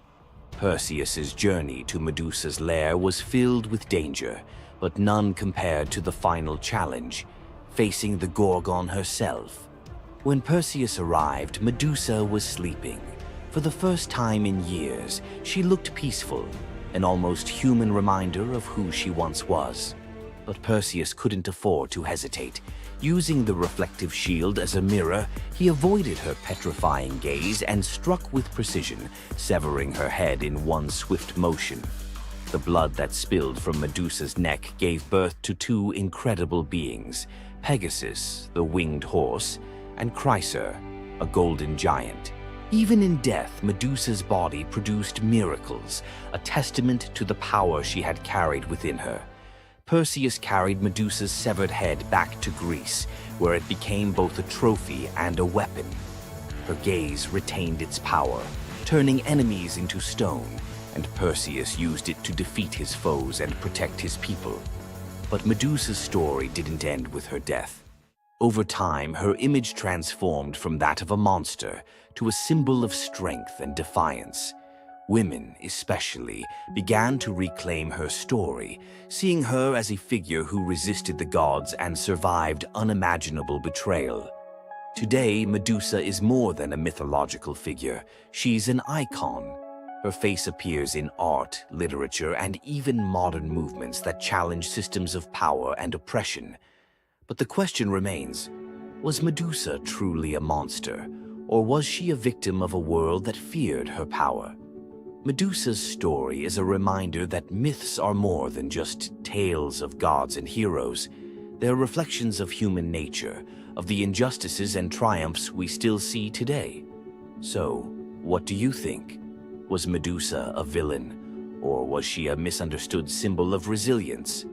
Perseus's journey to Medusa's lair was filled with danger, but none compared to the final challenge, facing the Gorgon herself. When Perseus arrived, Medusa was sleeping. For the first time in years, she looked peaceful, an almost human reminder of who she once was. But Perseus couldn't afford to hesitate. Using the reflective shield as a mirror, he avoided her petrifying gaze and struck with precision, severing her head in one swift motion. The blood that spilled from Medusa's neck gave birth to two incredible beings, Pegasus, the winged horse, and Chryser, a golden giant. Even in death, Medusa's body produced miracles, a testament to the power she had carried within her. Perseus carried Medusa's severed head back to Greece, where it became both a trophy and a weapon. Her gaze retained its power, turning enemies into stone, and Perseus used it to defeat his foes and protect his people. But Medusa's story didn't end with her death. Over time, her image transformed from that of a monster to a symbol of strength and defiance. Women, especially, began to reclaim her story, seeing her as a figure who resisted the gods and survived unimaginable betrayal. Today, Medusa is more than a mythological figure. She's an icon. Her face appears in art, literature, and even modern movements that challenge systems of power and oppression. But the question remains, was Medusa truly a monster, or was she a victim of a world that feared her power? Medusa's story is a reminder that myths are more than just tales of gods and heroes. They're reflections of human nature, of the injustices and triumphs we still see today. So, what do you think? Was Medusa a villain, or was she a misunderstood symbol of resilience?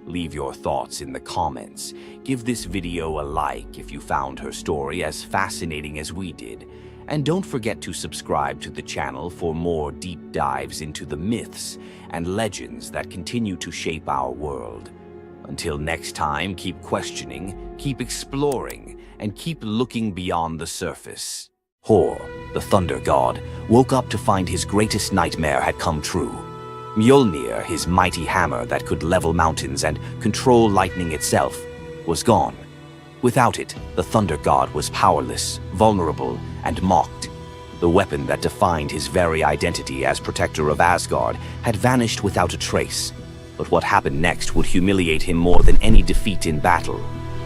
Leave your thoughts in the comments. Give this video a like if you found her story as fascinating as we did, And don't forget to subscribe to the channel for more deep dives into the myths and legends that continue to shape our world. Until next time, keep questioning, keep exploring, and keep looking beyond the surface. Hor, the thunder god, woke up to find his greatest nightmare had come true. Mjolnir, his mighty hammer that could level mountains and control lightning itself, was gone. Without it, the thunder god was powerless, vulnerable, and mocked. The weapon that defined his very identity as protector of Asgard had vanished without a trace. But what happened next would humiliate him more than any defeat in battle.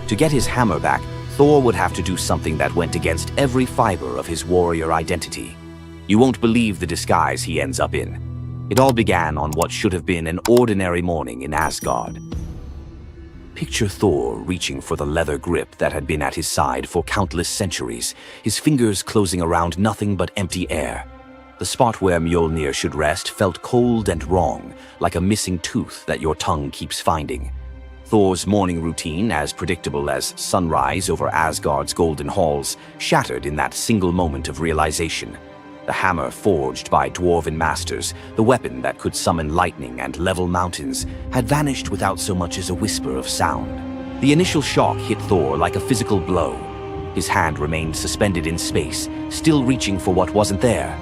To get his hammer back, Thor would have to do something that went against every fiber of his warrior identity. You won't believe the disguise he ends up in. It all began on what should have been an ordinary morning in Asgard. Picture Thor reaching for the leather grip that had been at his side for countless centuries, his fingers closing around nothing but empty air. The spot where Mjolnir should rest felt cold and wrong, like a missing tooth that your tongue keeps finding. Thor's morning routine, as predictable as sunrise over Asgard's golden halls, shattered in that single moment of realization. The hammer forged by dwarven masters, the weapon that could summon lightning and level mountains, had vanished without so much as a whisper of sound. The initial shock hit Thor like a physical blow. His hand remained suspended in space, still reaching for what wasn't there.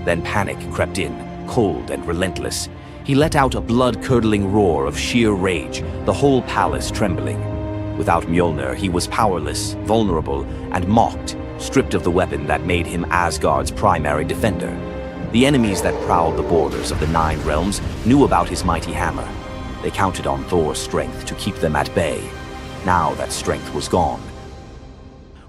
Then panic crept in, cold and relentless. He let out a blood-curdling roar of sheer rage, the whole palace trembling. Without Mjolnir, he was powerless, vulnerable, and mocked, stripped of the weapon that made him Asgard's primary defender. The enemies that prowled the borders of the Nine Realms knew about his mighty hammer. They counted on Thor's strength to keep them at bay. Now that strength was gone.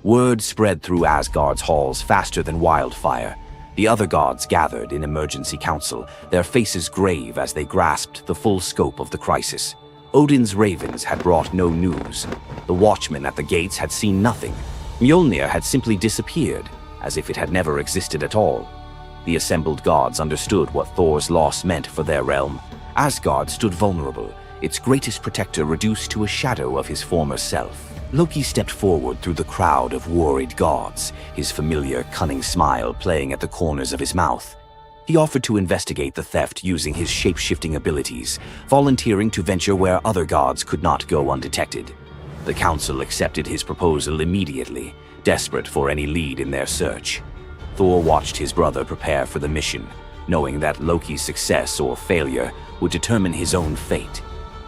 Word spread through Asgard's halls faster than wildfire. The other gods gathered in emergency council, their faces grave as they grasped the full scope of the crisis. Odin's ravens had brought no news. The watchmen at the gates had seen nothing. Mjolnir had simply disappeared, as if it had never existed at all. The assembled gods understood what Thor's loss meant for their realm. Asgard stood vulnerable, its greatest protector reduced to a shadow of his former self. Loki stepped forward through the crowd of worried gods, his familiar, cunning smile playing at the corners of his mouth. He offered to investigate the theft using his shape-shifting abilities, volunteering to venture where other gods could not go undetected. The council accepted his proposal immediately, desperate for any lead in their search. Thor watched his brother prepare for the mission, knowing that Loki's success or failure would determine his own fate.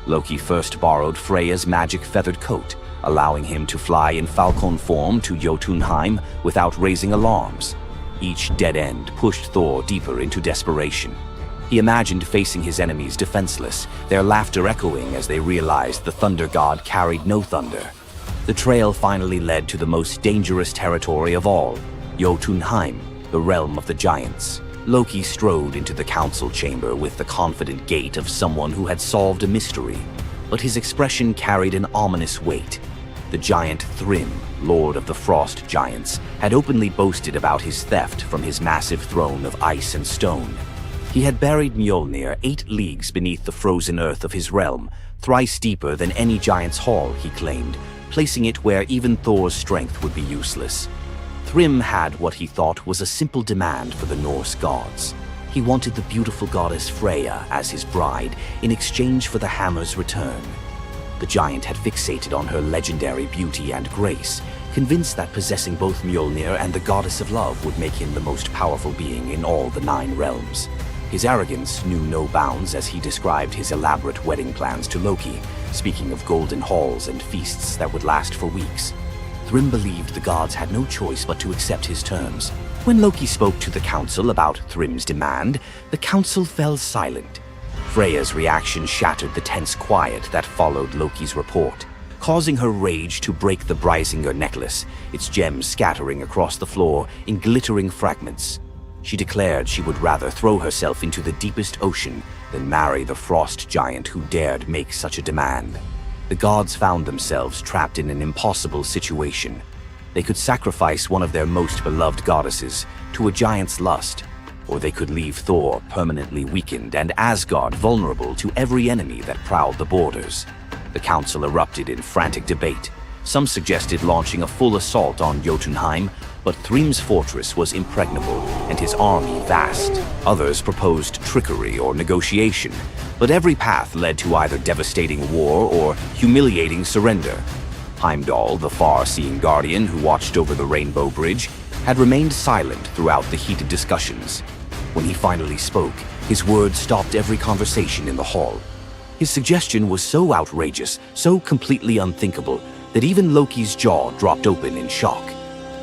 Loki first borrowed Freya's magic feathered coat, allowing him to fly in falcon form to Jotunheim without raising alarms. Each dead end pushed Thor deeper into desperation. He imagined facing his enemies defenseless, their laughter echoing as they realized the thunder god carried no thunder. The trail finally led to the most dangerous territory of all, Jotunheim, the realm of the giants. Loki strode into the council chamber with the confident gait of someone who had solved a mystery, but his expression carried an ominous weight. The giant Thrym, lord of the frost giants, had openly boasted about his theft from his massive throne of ice and stone. He had buried Mjolnir 8 leagues beneath the frozen earth of his realm, thrice deeper than any giant's hall, he claimed, placing it where even Thor's strength would be useless. Thrym had what he thought was a simple demand for the Norse gods. He wanted the beautiful goddess Freya as his bride in exchange for the hammer's return. The giant had fixated on her legendary beauty and grace, convinced that possessing both Mjolnir and the goddess of love would make him the most powerful being in all the 9 realms. His arrogance knew no bounds as he described his elaborate wedding plans to Loki, speaking of golden halls and feasts that would last for weeks. Thrym believed the gods had no choice but to accept his terms. When Loki spoke to the council about Thrym's demand, the council fell silent. Freya's reaction shattered the tense quiet that followed Loki's report, causing her rage to break the Brysinger necklace, its gems scattering across the floor in glittering fragments. She declared she would rather throw herself into the deepest ocean than marry the frost giant who dared make such a demand. The gods found themselves trapped in an impossible situation. They could sacrifice one of their most beloved goddesses to a giant's lust, or they could leave Thor permanently weakened and Asgard vulnerable to every enemy that prowled the borders. The council erupted in frantic debate. Some suggested launching a full assault on Jotunheim, but Thrym's fortress was impregnable and his army vast. Others proposed trickery or negotiation, but every path led to either devastating war or humiliating surrender. Heimdall, the far-seeing guardian who watched over the Rainbow Bridge, had remained silent throughout the heated discussions. When he finally spoke, his words stopped every conversation in the hall. His suggestion was so outrageous, so completely unthinkable, that even Loki's jaw dropped open in shock.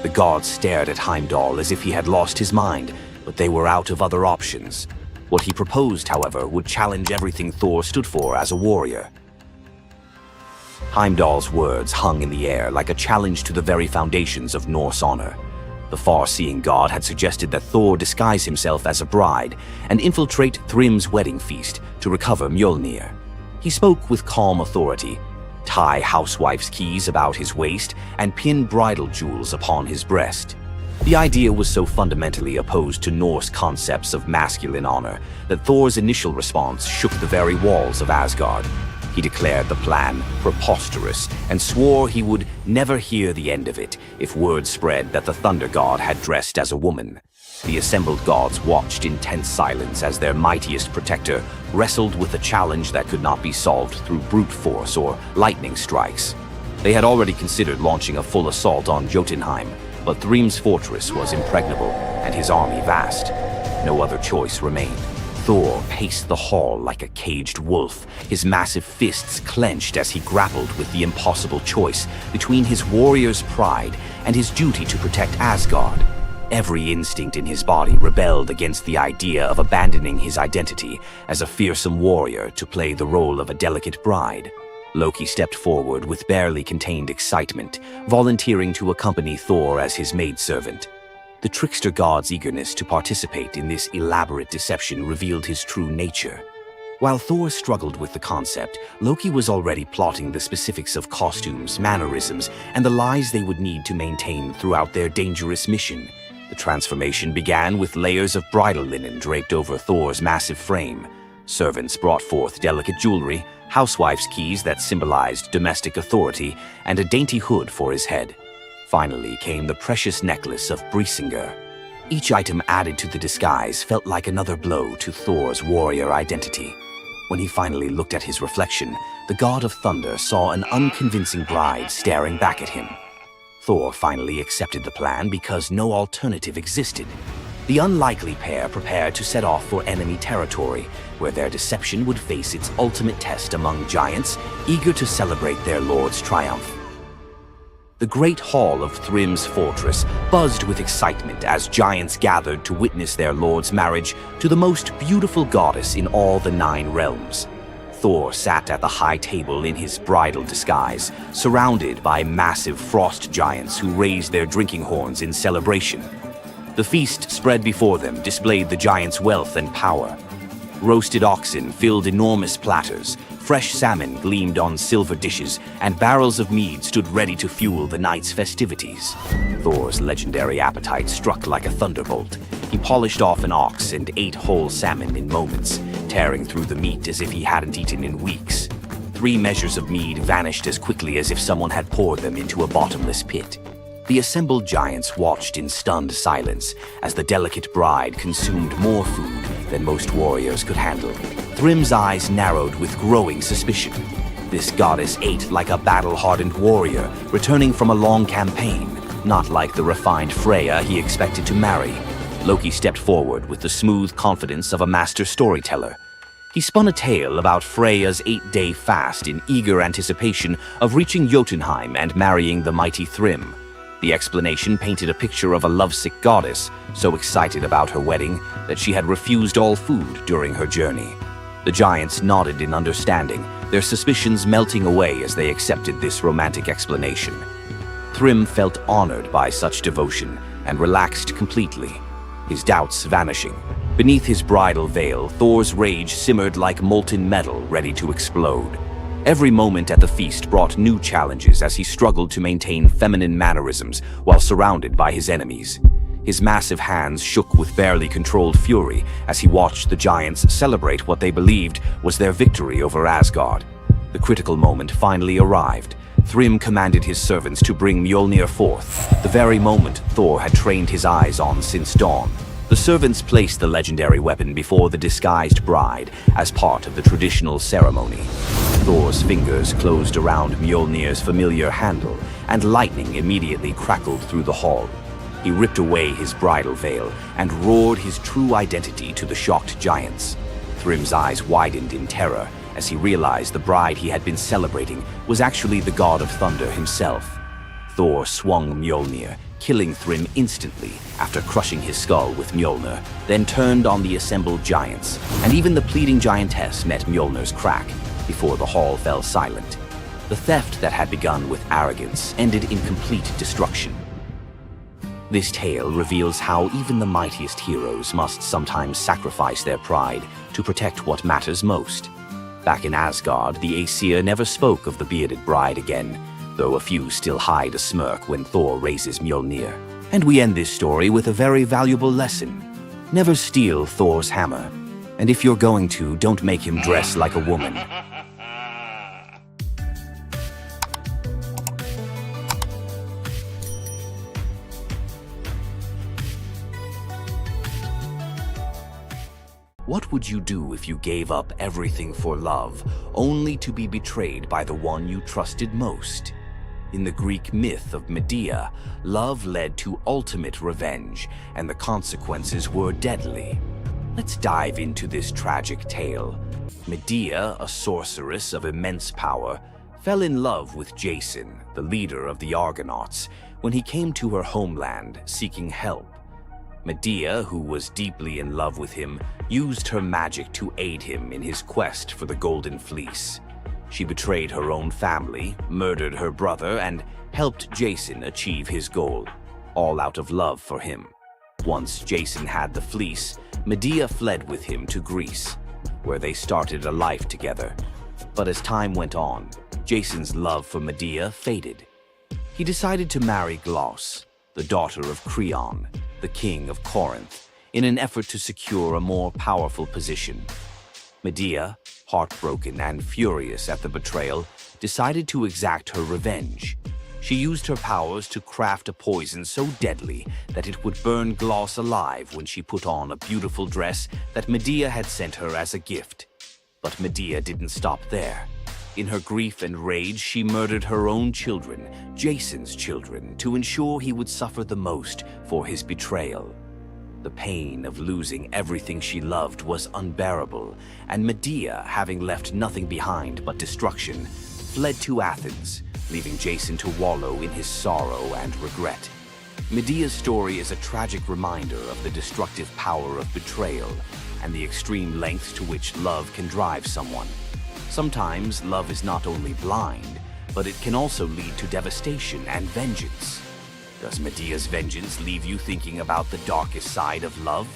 The gods stared at Heimdall as if he had lost his mind, but they were out of other options. What he proposed, however, would challenge everything Thor stood for as a warrior. Heimdall's words hung in the air like a challenge to the very foundations of Norse honor. The far-seeing god had suggested that Thor disguise himself as a bride and infiltrate Thrym's wedding feast to recover Mjolnir. He spoke with calm authority, tie housewife's keys about his waist, and pin bridal jewels upon his breast. The idea was so fundamentally opposed to Norse concepts of masculine honor that Thor's initial response shook the very walls of Asgard. He declared the plan preposterous and swore he would never hear the end of it if word spread that the Thunder God had dressed as a woman. The assembled gods watched in tense silence as their mightiest protector wrestled with a challenge that could not be solved through brute force or lightning strikes. They had already considered launching a full assault on Jotunheim, but Thrym's fortress was impregnable and his army vast. No other choice remained. Thor paced the hall like a caged wolf, his massive fists clenched as he grappled with the impossible choice between his warrior's pride and his duty to protect Asgard. Every instinct in his body rebelled against the idea of abandoning his identity as a fearsome warrior to play the role of a delicate bride. Loki stepped forward with barely contained excitement, volunteering to accompany Thor as his maidservant. The trickster god's eagerness to participate in this elaborate deception revealed his true nature. While Thor struggled with the concept, Loki was already plotting the specifics of costumes, mannerisms, and the lies they would need to maintain throughout their dangerous mission. The transformation began with layers of bridal linen draped over Thor's massive frame. Servants brought forth delicate jewelry, housewife's keys that symbolized domestic authority, and a dainty hood for his head. Finally came the precious necklace of Brisingar. Each item added to the disguise felt like another blow to Thor's warrior identity. When he finally looked at his reflection, the god of thunder saw an unconvincing bride staring back at him. Thor finally accepted the plan because no alternative existed. The unlikely pair prepared to set off for enemy territory, where their deception would face its ultimate test among giants, eager to celebrate their lord's triumph. The great hall of Thrym's fortress buzzed with excitement as giants gathered to witness their lord's marriage to the most beautiful goddess in all the 9 realms. Thor sat at the high table in his bridal disguise, surrounded by massive frost giants who raised their drinking horns in celebration. The feast spread before them displayed the giants' wealth and power. Roasted oxen filled enormous platters, fresh salmon gleamed on silver dishes, and barrels of mead stood ready to fuel the night's festivities. Thor's legendary appetite struck like a thunderbolt. He polished off an ox and ate whole salmon in moments, tearing through the meat as if he hadn't eaten in weeks. 3 measures of mead vanished as quickly as if someone had poured them into a bottomless pit. The assembled giants watched in stunned silence as the delicate bride consumed more food than most warriors could handle. Thrym's eyes narrowed with growing suspicion. This goddess ate like a battle-hardened warrior, returning from a long campaign, not like the refined Freya he expected to marry. Loki stepped forward with the smooth confidence of a master storyteller. He spun a tale about Freya's 8-day fast in eager anticipation of reaching Jotunheim and marrying the mighty Thrym. The explanation painted a picture of a lovesick goddess, so excited about her wedding that she had refused all food during her journey. The giants nodded in understanding, their suspicions melting away as they accepted this romantic explanation. Thrym felt honored by such devotion and relaxed completely, his doubts vanishing. Beneath his bridal veil, Thor's rage simmered like molten metal ready to explode. Every moment at the feast brought new challenges as he struggled to maintain feminine mannerisms while surrounded by his enemies. His massive hands shook with barely controlled fury as he watched the giants celebrate what they believed was their victory over Asgard. The critical moment finally arrived. Thrym commanded his servants to bring Mjolnir forth, the very moment Thor had trained his eyes on since dawn. The servants placed the legendary weapon before the disguised bride as part of the traditional ceremony. Thor's fingers closed around Mjolnir's familiar handle, and lightning immediately crackled through the hall. He ripped away his bridal veil and roared his true identity to the shocked giants. Thrym's eyes widened in terror as he realized the bride he had been celebrating was actually the god of thunder himself. Thor swung Mjolnir, killing Thrym instantly after crushing his skull with Mjolnir, then turned on the assembled giants, and even the pleading giantess met Mjolnir's crack before the hall fell silent. The theft that had begun with arrogance ended in complete destruction. This tale reveals how even the mightiest heroes must sometimes sacrifice their pride to protect what matters most. Back in Asgard, the Aesir never spoke of the bearded bride again, though a few still hide a smirk when Thor raises Mjolnir. And we end this story with a very valuable lesson. Never steal Thor's hammer. And if you're going to, don't make him dress like a woman. What would you do if you gave up everything for love, only to be betrayed by the one you trusted most? In the Greek myth of Medea, love led to ultimate revenge, and the consequences were deadly. Let's dive into this tragic tale. Medea, a sorceress of immense power, fell in love with Jason, the leader of the Argonauts, when he came to her homeland seeking help. Medea, who was deeply in love with him, used her magic to aid him in his quest for the Golden Fleece. She betrayed her own family, murdered her brother, and helped Jason achieve his goal, all out of love for him. Once Jason had the fleece, Medea fled with him to Greece, where they started a life together. But as time went on, Jason's love for Medea faded. He decided to marry Glauce, the daughter of Creon, the king of Corinth, in an effort to secure a more powerful position. Medea, heartbroken and furious at the betrayal, decided to exact her revenge. She used her powers to craft a poison so deadly that it would burn Glauce alive when she put on a beautiful dress that Medea had sent her as a gift. But Medea didn't stop there. In her grief and rage, she murdered her own children, Jason's children, to ensure he would suffer the most for his betrayal. The pain of losing everything she loved was unbearable, and Medea, having left nothing behind but destruction, fled to Athens, leaving Jason to wallow in his sorrow and regret. Medea's story is a tragic reminder of the destructive power of betrayal and the extreme lengths to which love can drive someone. Sometimes love is not only blind, but it can also lead to devastation and vengeance. Does Medea's vengeance leave you thinking about the darkest side of love?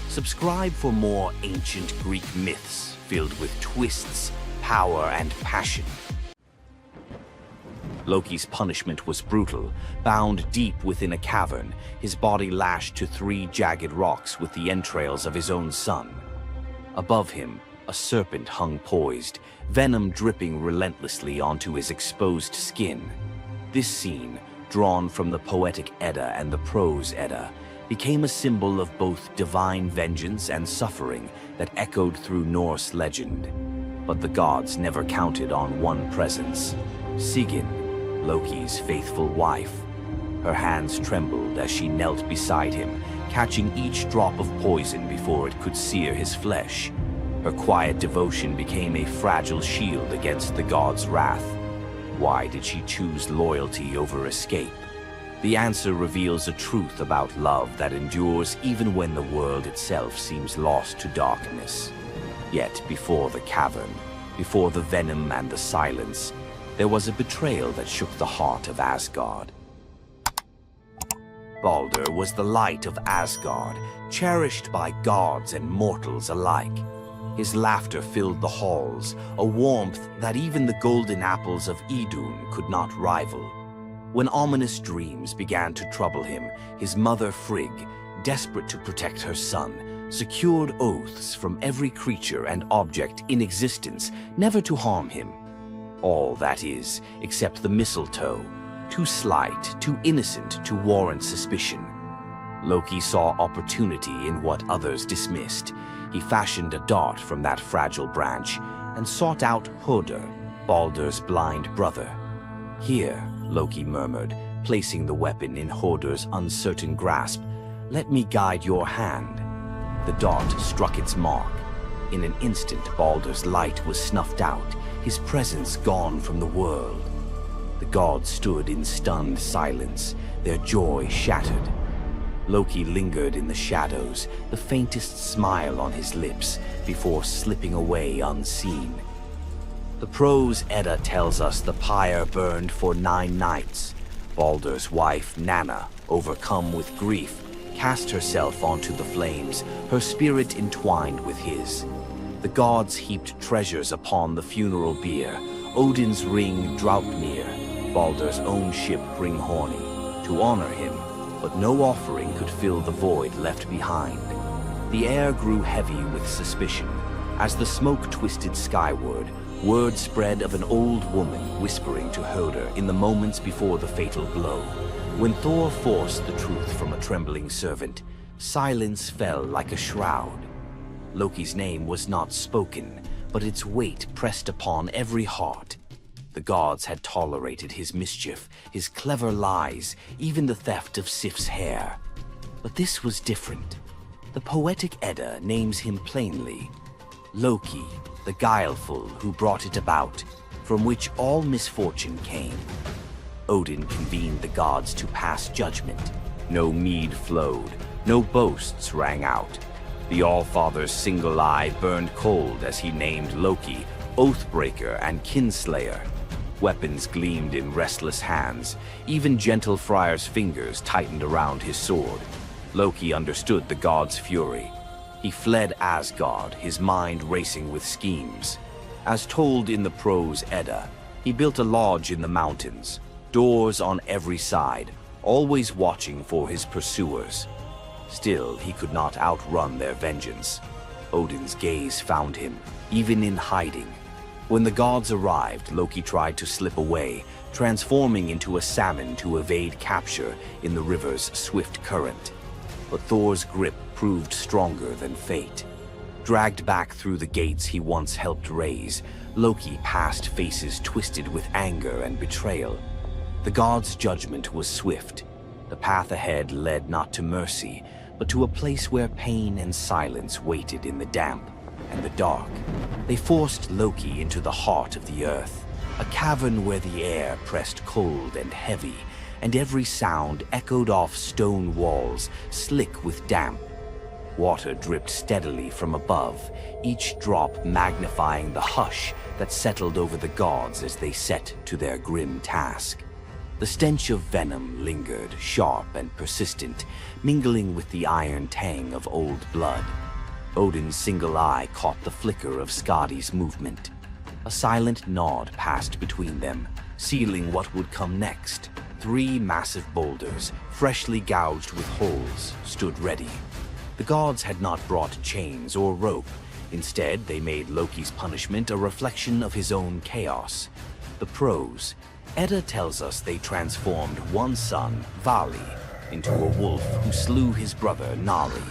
Subscribe for more ancient Greek myths filled with twists, power, and passion. Loki's punishment was brutal. Bound deep within a cavern, his body lashed to 3 jagged rocks with the entrails of his own son. Above him, a serpent hung poised, venom dripping relentlessly onto his exposed skin. This scene, drawn from the poetic Edda and the prose Edda, became a symbol of both divine vengeance and suffering that echoed through Norse legend. But the gods never counted on one presence: Sigyn, Loki's faithful wife. Her hands trembled as she knelt beside him, catching each drop of poison before it could sear his flesh. Her quiet devotion became a fragile shield against the god's wrath. Why did she choose loyalty over escape? The answer reveals a truth about love that endures even when the world itself seems lost to darkness. Yet before the cavern, before the venom and the silence, there was a betrayal that shook the heart of Asgard. Baldur was the light of Asgard, cherished by gods and mortals alike. His laughter filled the halls, a warmth that even the golden apples of Idun could not rival. When ominous dreams began to trouble him, his mother Frigg, desperate to protect her son, secured oaths from every creature and object in existence never to harm him. All, that is, except the mistletoe, too slight, too innocent to warrant suspicion. Loki saw opportunity in what others dismissed. He fashioned a dart from that fragile branch and sought out Hoder, Baldur's blind brother. "Here," Loki murmured, placing the weapon in Hoder's uncertain grasp, "let me guide your hand." The dart struck its mark. In an instant, Baldur's light was snuffed out, his presence gone from the world. The gods stood in stunned silence, their joy shattered. Loki lingered in the shadows, the faintest smile on his lips, before slipping away unseen. The prose Edda tells us the pyre burned for 9 nights. Baldur's wife, Nanna, overcome with grief, cast herself onto the flames, her spirit entwined with his. The gods heaped treasures upon the funeral bier, Odin's ring Draupnir, Baldur's own ship Hringhorni, to honor him, but no offering could fill the void left behind. The air grew heavy with suspicion. As the smoke twisted skyward, word spread of an old woman whispering to Hoder in the moments before the fatal blow. When Thor forced the truth from a trembling servant, silence fell like a shroud. Loki's name was not spoken, but its weight pressed upon every heart. The gods had tolerated his mischief, his clever lies, even the theft of Sif's hair. But this was different. The poetic Edda names him plainly: Loki, the guileful who brought it about, from which all misfortune came. Odin convened the gods to pass judgment. No mead flowed, no boasts rang out. The All-Father's single eye burned cold as he named Loki Oathbreaker and Kinslayer. Weapons gleamed in restless hands. Even gentle Friar's fingers tightened around his sword. Loki understood the god's fury. He fled Asgard, his mind racing with schemes. As told in the prose Edda, he built a lodge in the mountains, doors on every side, always watching for his pursuers. Still, he could not outrun their vengeance. Odin's gaze found him, even in hiding. When the gods arrived, Loki tried to slip away, transforming into a salmon to evade capture in the river's swift current. But Thor's grip proved stronger than fate. Dragged back through the gates he once helped raise, Loki passed faces twisted with anger and betrayal. The gods' judgment was swift. The path ahead led not to mercy, but to a place where pain and silence waited in the damp and the dark. They forced Loki into the heart of the earth, a cavern where the air pressed cold and heavy, and every sound echoed off stone walls, slick with damp. Water dripped steadily from above, each drop magnifying the hush that settled over the gods as they set to their grim task. The stench of venom lingered, sharp and persistent, mingling with the iron tang of old blood. Odin's single eye caught the flicker of Skadi's movement. A silent nod passed between them, sealing what would come next. 3 massive boulders, freshly gouged with holes, stood ready. The gods had not brought chains or rope. Instead, they made Loki's punishment a reflection of his own chaos. The prose: Edda tells us they transformed one son, Vali, into a wolf who slew his brother, Nari.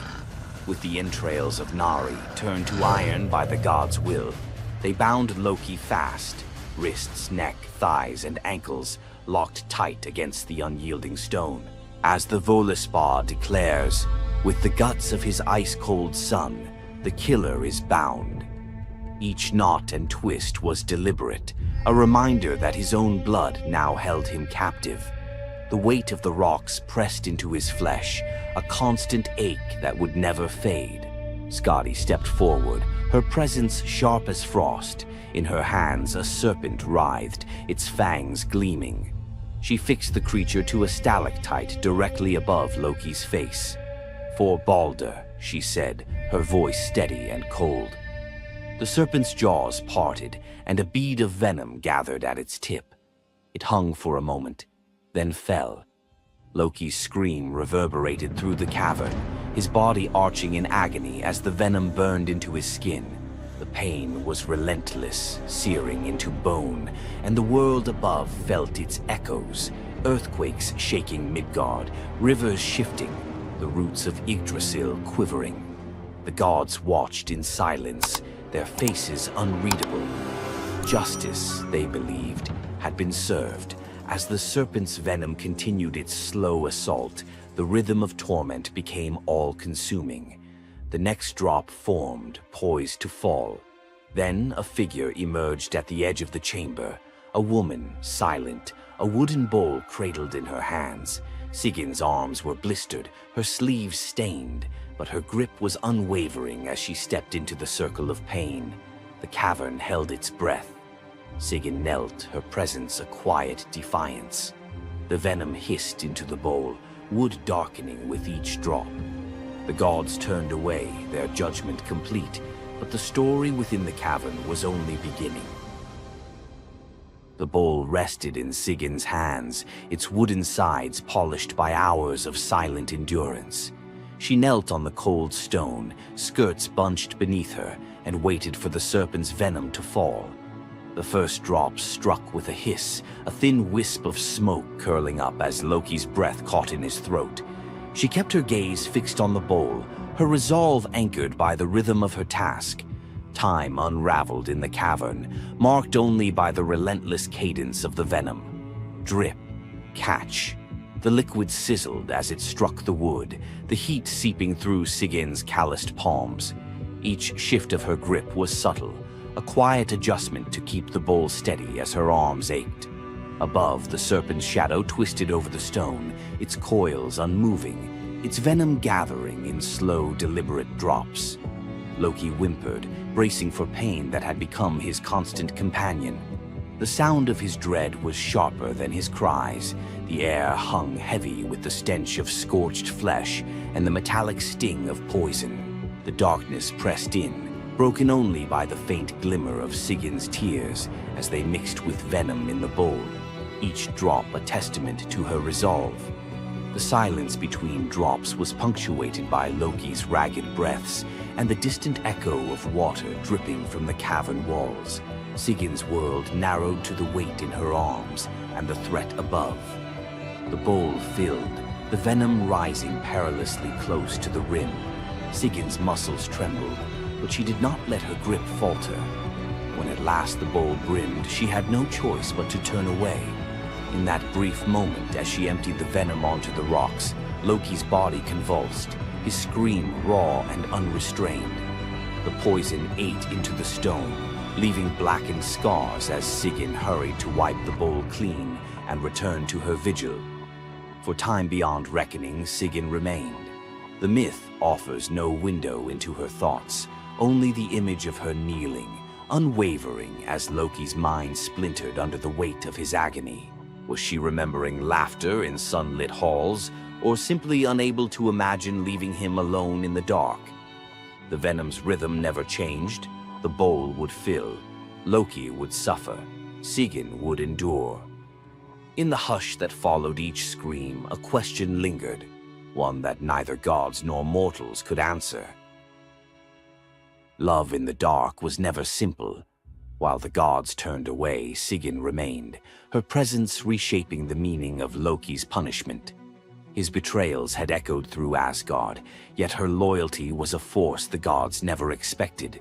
With the entrails of Nari turned to iron by the god's will, they bound Loki fast, wrists, neck, thighs, and ankles locked tight against the unyielding stone. As the Völuspá declares, with the guts of his ice-cold son, the killer is bound. Each knot and twist was deliberate, a reminder that his own blood now held him captive. The weight of the rocks pressed into his flesh, a constant ache that would never fade. Skadi stepped forward, her presence sharp as frost. In her hands, a serpent writhed, its fangs gleaming. She fixed the creature to a stalactite directly above Loki's face. "For Baldur," she said, her voice steady and cold. The serpent's jaws parted, and a bead of venom gathered at its tip. It hung for a moment, then fell. Loki's scream reverberated through the cavern, his body arching in agony as the venom burned into his skin. The pain was relentless, searing into bone, and the world above felt its echoes, earthquakes shaking Midgard, rivers shifting, the roots of Yggdrasil quivering. The gods watched in silence, their faces unreadable. Justice, they believed, had been served. As the serpent's venom continued its slow assault, the rhythm of torment became all-consuming. The next drop formed, poised to fall. Then a figure emerged at the edge of the chamber, a woman, silent, a wooden bowl cradled in her hands. Sigin's arms were blistered, her sleeves stained, but her grip was unwavering as she stepped into the circle of pain. The cavern held its breath. Sigyn knelt, her presence a quiet defiance. The venom hissed into the bowl, wood darkening with each drop. The gods turned away, their judgment complete, but the story within the cavern was only beginning. The bowl rested in Sigyn's hands, its wooden sides polished by hours of silent endurance. She knelt on the cold stone, skirts bunched beneath her, and waited for the serpent's venom to fall. The first drop struck with a hiss, a thin wisp of smoke curling up as Loki's breath caught in his throat. She kept her gaze fixed on the bowl, her resolve anchored by the rhythm of her task. Time unraveled in the cavern, marked only by the relentless cadence of the venom. Drip, catch. The liquid sizzled as it struck the wood, the heat seeping through Sigyn's calloused palms. Each shift of her grip was subtle, a quiet adjustment to keep the bowl steady as her arms ached. Above, the serpent's shadow twisted over the stone, its coils unmoving, its venom gathering in slow, deliberate drops. Loki whimpered, bracing for pain that had become his constant companion. The sound of his dread was sharper than his cries. The air hung heavy with the stench of scorched flesh and the metallic sting of poison. The darkness pressed in, broken only by the faint glimmer of Sigyn's tears as they mixed with venom in the bowl, each drop a testament to her resolve. The silence between drops was punctuated by Loki's ragged breaths and the distant echo of water dripping from the cavern walls. Sigyn's world narrowed to the weight in her arms and the threat above. The bowl filled, the venom rising perilously close to the rim. Sigyn's muscles trembled, but she did not let her grip falter. When at last the bowl brimmed, she had no choice but to turn away. In that brief moment, as she emptied the venom onto the rocks, Loki's body convulsed, his scream raw and unrestrained. The poison ate into the stone, leaving blackened scars as Sigyn hurried to wipe the bowl clean and return to her vigil. For time beyond reckoning, Sigyn remained. The myth offers no window into her thoughts, only the image of her kneeling, unwavering as Loki's mind splintered under the weight of his agony. Was she remembering laughter in sunlit halls, or simply unable to imagine leaving him alone in the dark? The venom's rhythm never changed. The bowl would fill. Loki would suffer. Sigyn would endure. In the hush that followed each scream, a question lingered, one that neither gods nor mortals could answer. Love in the dark was never simple. While the gods turned away, Sigyn remained, her presence reshaping the meaning of Loki's punishment. His betrayals had echoed through Asgard, yet her loyalty was a force the gods never expected.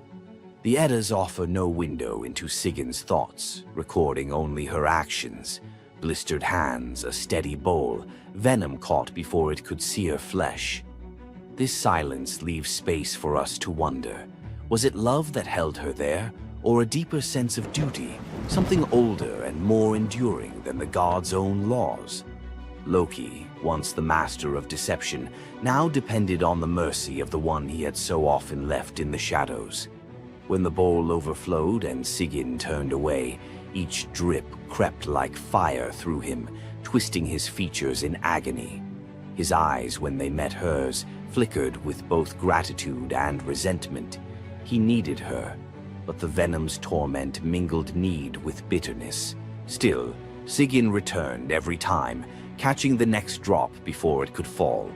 The Eddas offer no window into Sigyn's thoughts, recording only her actions. Blistered hands, a steady bowl, venom caught before it could sear flesh. This silence leaves space for us to wonder. Was it love that held her there, or a deeper sense of duty, something older and more enduring than the gods' own laws? Loki, once the master of deception, now depended on the mercy of the one he had so often left in the shadows. When the bowl overflowed and Sigyn turned away, each drip crept like fire through him, twisting his features in agony. His eyes, when they met hers, flickered with both gratitude and resentment. He needed her, but the venom's torment mingled need with bitterness. Still, Sigyn returned every time, catching the next drop before it could fall.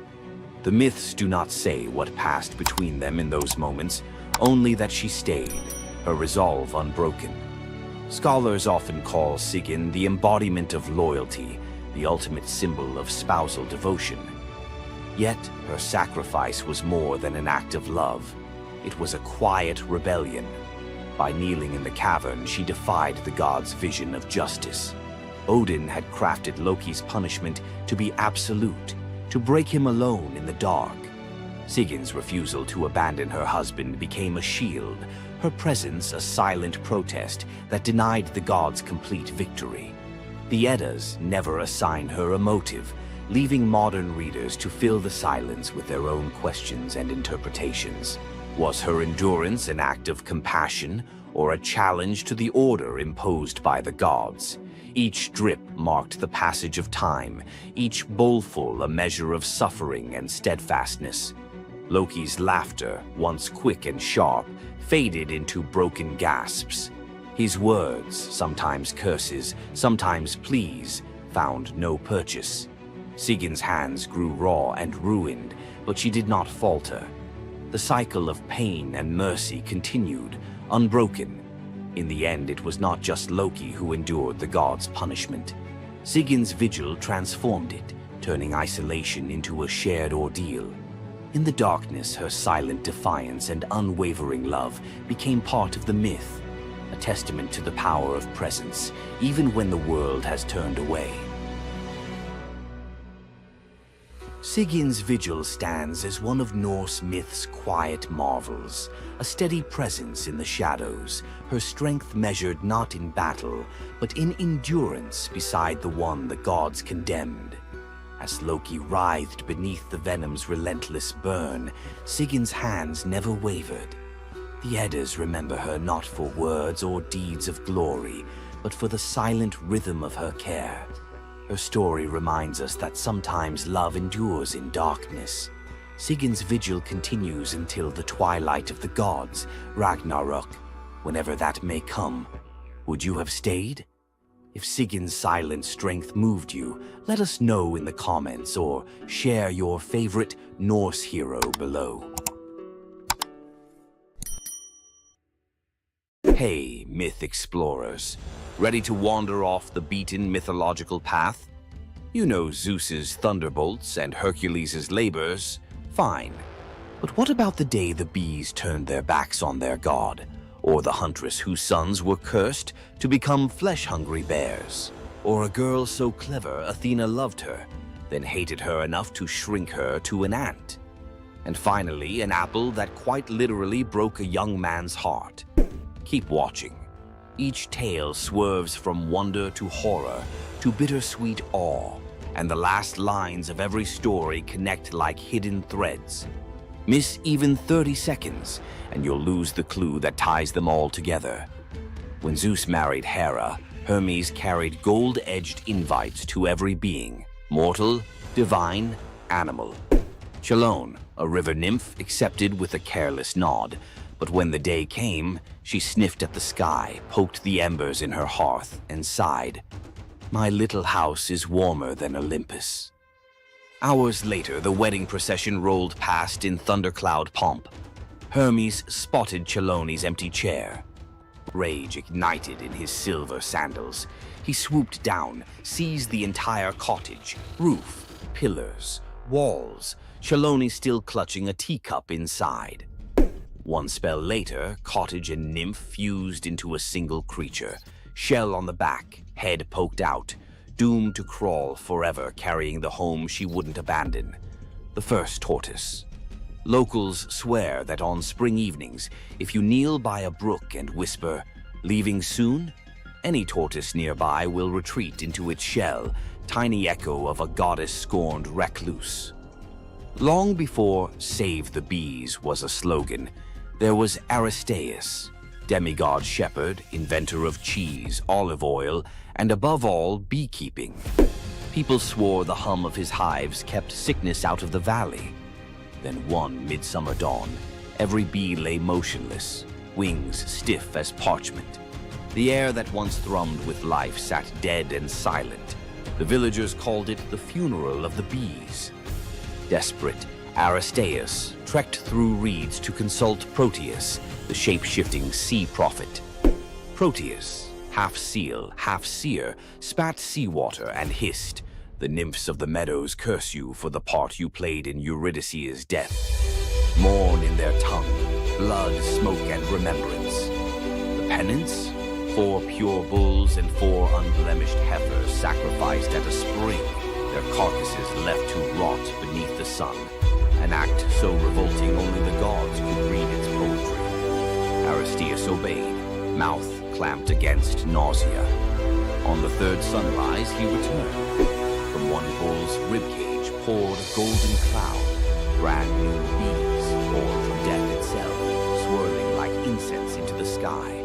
The myths do not say what passed between them in those moments, only that she stayed, her resolve unbroken. Scholars often call Sigyn the embodiment of loyalty, the ultimate symbol of spousal devotion. Yet, her sacrifice was more than an act of love. It was a quiet rebellion. By kneeling in the cavern, she defied the gods' vision of justice. Odin had crafted Loki's punishment to be absolute, to break him alone in the dark. Sigyn's refusal to abandon her husband became a shield, her presence a silent protest that denied the gods complete victory. The Eddas never assign her a motive, leaving modern readers to fill the silence with their own questions and interpretations. Was her endurance an act of compassion or a challenge to the order imposed by the gods? Each drip marked the passage of time, each bowlful a measure of suffering and steadfastness. Loki's laughter, once quick and sharp, faded into broken gasps. His words, sometimes curses, sometimes pleas, found no purchase. Sigyn's hands grew raw and ruined, but she did not falter. The cycle of pain and mercy continued, unbroken. In the end, it was not just Loki who endured the gods' punishment. Sigyn's vigil transformed it, turning isolation into a shared ordeal. In the darkness, her silent defiance and unwavering love became part of the myth, a testament to the power of presence, even when the world has turned away. Sigyn's vigil stands as one of Norse myth's quiet marvels, a steady presence in the shadows, her strength measured not in battle, but in endurance beside the one the gods condemned. As Loki writhed beneath the venom's relentless burn, Sigyn's hands never wavered. The Eddas remember her not for words or deeds of glory, but for the silent rhythm of her care. Her story reminds us that sometimes love endures in darkness. Sigyn's vigil continues until the twilight of the gods, Ragnarok, whenever that may come. Would you have stayed? If Sigyn's silent strength moved you, let us know in the comments or share your favorite Norse hero below. Hey, myth explorers. Ready to wander off the beaten mythological path? You know Zeus's thunderbolts and Hercules' labors. Fine. But what about the day the bees turned their backs on their god? Or the huntress whose sons were cursed to become flesh-hungry bears? Or a girl so clever Athena loved her, then hated her enough to shrink her to an ant? And finally, an apple that quite literally broke a young man's heart. Keep watching. Each tale swerves from wonder to horror to bittersweet awe, and the last lines of every story connect like hidden threads. Miss even 30 seconds, and you'll lose the clue that ties them all together. When Zeus married Hera, Hermes carried gold-edged invites to every being, mortal, divine, animal. Chelone, a river nymph, accepted with a careless nod, but when the day came, she sniffed at the sky, poked the embers in her hearth, and sighed, "My little house is warmer than Olympus." Hours later, the wedding procession rolled past in thundercloud pomp. Hermes spotted Chelone's empty chair. Rage ignited in his silver sandals. He swooped down, seized the entire cottage, roof, pillars, walls, Chelone still clutching a teacup inside. One spell later, cottage and nymph fused into a single creature, shell on the back, head poked out, doomed to crawl forever carrying the home she wouldn't abandon. The first tortoise. Locals swear that on spring evenings, if you kneel by a brook and whisper, "Leaving soon?" any tortoise nearby will retreat into its shell, tiny echo of a goddess-scorned recluse. Long before "Save the Bees" was a slogan, there was Aristaeus, demigod shepherd, inventor of cheese, olive oil, and above all, beekeeping. People swore the hum of his hives kept sickness out of the valley. Then one midsummer dawn, every bee lay motionless, wings stiff as parchment. The air that once thrummed with life sat dead and silent. The villagers called it the funeral of the bees. Desperate, Aristeus trekked through reeds to consult Proteus, the shape-shifting sea prophet. Proteus, half seal, half seer, spat seawater and hissed, "The nymphs of the meadows curse you for the part you played in Eurydice's death. Mourn in their tongue, blood, smoke, and remembrance. The penance? 4 pure bulls and 4 unblemished heifers sacrificed at a spring, their carcasses left to rot beneath the sun. An act so revolting only the gods could read its poetry." Aristeus obeyed, mouth clamped against nausea. On the 3rd sunrise, he returned. From one bull's ribcage poured a golden cloud, brand new bees poured from death itself, swirling like incense into the sky.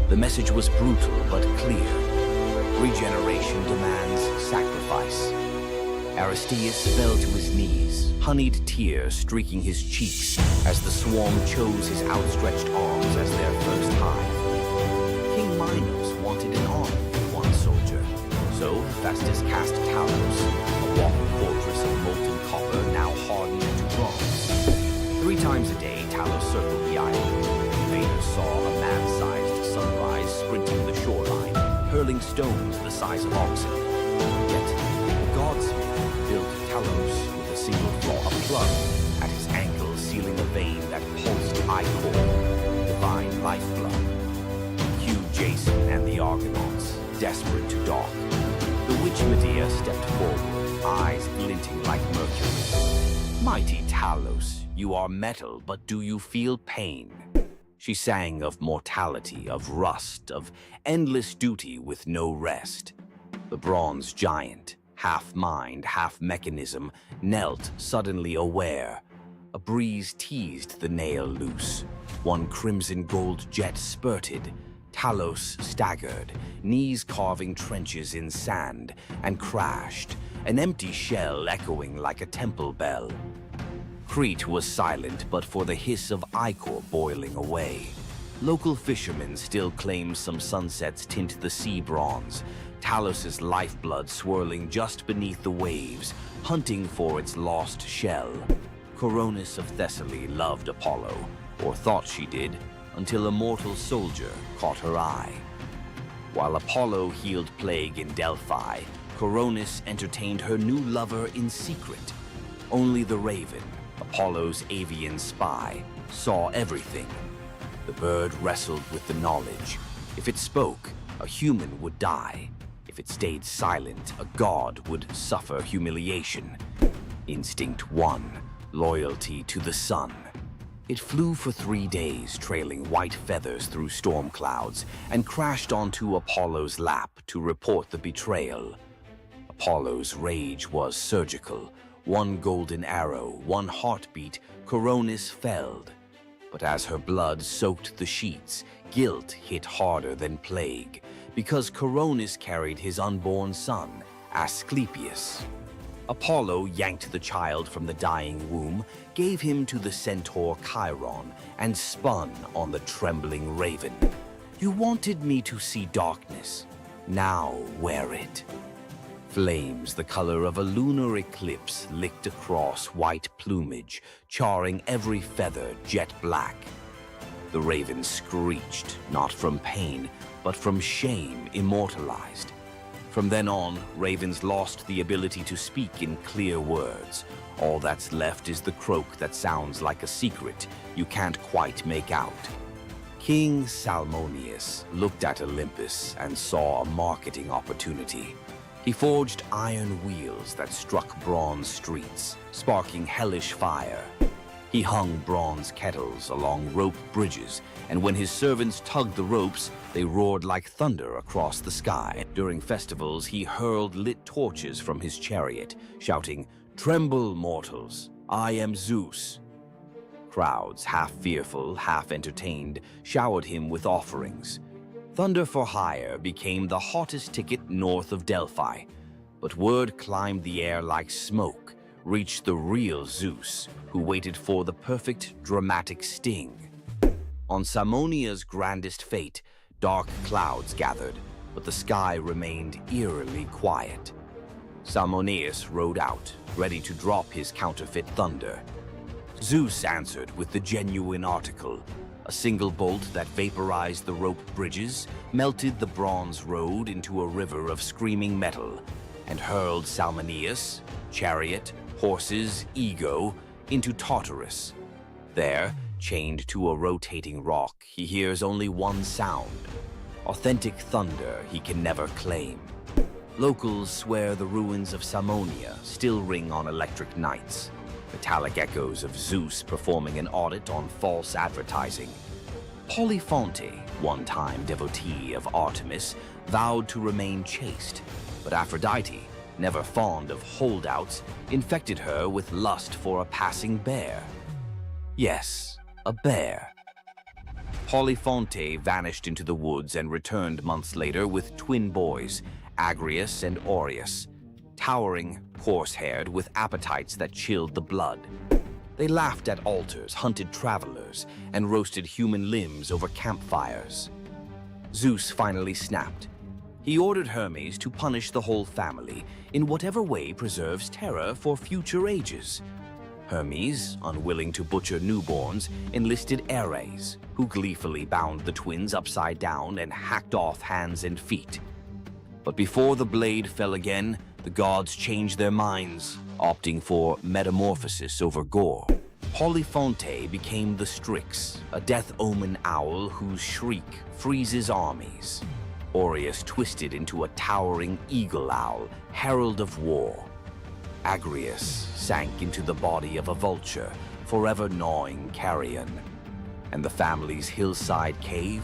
The message was brutal but clear. Regeneration demands sacrifice. Aristeus fell to his knees, honeyed tears streaking his cheeks as the swarm chose his outstretched arms as their first hive. King Midas wanted an army with one soldier, so Festus cast Talos, a walking fortress of molten copper now hardened to bronze. 3 times a day, Talos circled the island. Invaders saw a man-sized sunrise sprinting the shoreline, hurling stones the size of oxen. Yet, the godsmith built Talos with a single flaw, a plug at his ankle, sealing a vein that pulsed ichor, divine lifeblood. Cue Jason and the Argonauts, desperate to dock. The witch Medea stepped forward, eyes glinting like mercury. "Mighty Talos, you are metal, but do you feel pain?" She sang of mortality, of rust, of endless duty with no rest. The bronze giant, half mind, half mechanism, knelt suddenly aware. A breeze teased the nail loose. One crimson gold jet spurted. Talos staggered, knees carving trenches in sand, and crashed, an empty shell echoing like a temple bell. Crete was silent but for the hiss of ichor boiling away. Local fishermen still claim some sunsets tint the sea bronze, Talos's lifeblood swirling just beneath the waves, hunting for its lost shell. Coronis of Thessaly loved Apollo, or thought she did, until a mortal soldier caught her eye. While Apollo healed plague in Delphi, Coronis entertained her new lover in secret. Only the raven, Apollo's avian spy, saw everything. The bird wrestled with the knowledge. If it spoke, a human would die. If it stayed silent, a god would suffer humiliation. Instinct 1, loyalty to the sun. It flew for 3 days, trailing white feathers through storm clouds, and crashed onto Apollo's lap to report the betrayal. Apollo's rage was surgical. One golden arrow, one heartbeat, Coronis felled. But as her blood soaked the sheets, guilt hit harder than plague, because Coronis carried his unborn son, Asclepius. Apollo yanked the child from the dying womb, gave him to the centaur Chiron, and spun on the trembling raven. "You wanted me to see darkness. Now wear it." Flames the color of a lunar eclipse licked across white plumage, charring every feather jet black. The raven screeched, not from pain, but from shame immortalized. From then on, ravens lost the ability to speak in clear words. All that's left is the croak that sounds like a secret you can't quite make out. King Salmoneus looked at Olympus and saw a marketing opportunity. He forged iron wheels that struck bronze streets, sparking hellish fire. He hung bronze kettles along rope bridges, and when his servants tugged the ropes, they roared like thunder across the sky. During festivals, he hurled lit torches from his chariot, shouting, "Tremble, mortals! I am Zeus!" Crowds, half fearful, half entertained, showered him with offerings. Thunder for Hire became the hottest ticket north of Delphi, but word climbed the air like smoke, reached the real Zeus, who waited for the perfect dramatic sting. On Salmonia's grandest fate, dark clouds gathered, but the sky remained eerily quiet. Salmoneus rode out, ready to drop his counterfeit thunder. Zeus answered with the genuine article, a single bolt that vaporized the rope bridges, melted the bronze road into a river of screaming metal, and hurled Salmoneus, chariot, horses, ego, into Tartarus. There, chained to a rotating rock, he hears only one sound. Authentic thunder he can never claim. Locals swear the ruins of Salmonia still ring on electric nights, metallic echoes of Zeus performing an audit on false advertising. Polyphonte, one-time devotee of Artemis, vowed to remain chaste, but Aphrodite, never fond of holdouts, infected her with lust for a passing bear. Yes, a bear. Polyphonte vanished into the woods and returned months later with twin boys, Agrius and Aureus, towering, coarse-haired, with appetites that chilled the blood. They laughed at altars, hunted travelers, and roasted human limbs over campfires. Zeus finally snapped. He ordered Hermes to punish the whole family in whatever way preserves terror for future ages. Hermes, unwilling to butcher newborns, enlisted Ares, who gleefully bound the twins upside down and hacked off hands and feet. But before the blade fell again, the gods changed their minds, opting for metamorphosis over gore. Polyphonte became the Strix, a death omen owl whose shriek freezes armies. Aureus twisted into a towering eagle owl, herald of war. Agrius sank into the body of a vulture, forever gnawing carrion. And the family's hillside cave?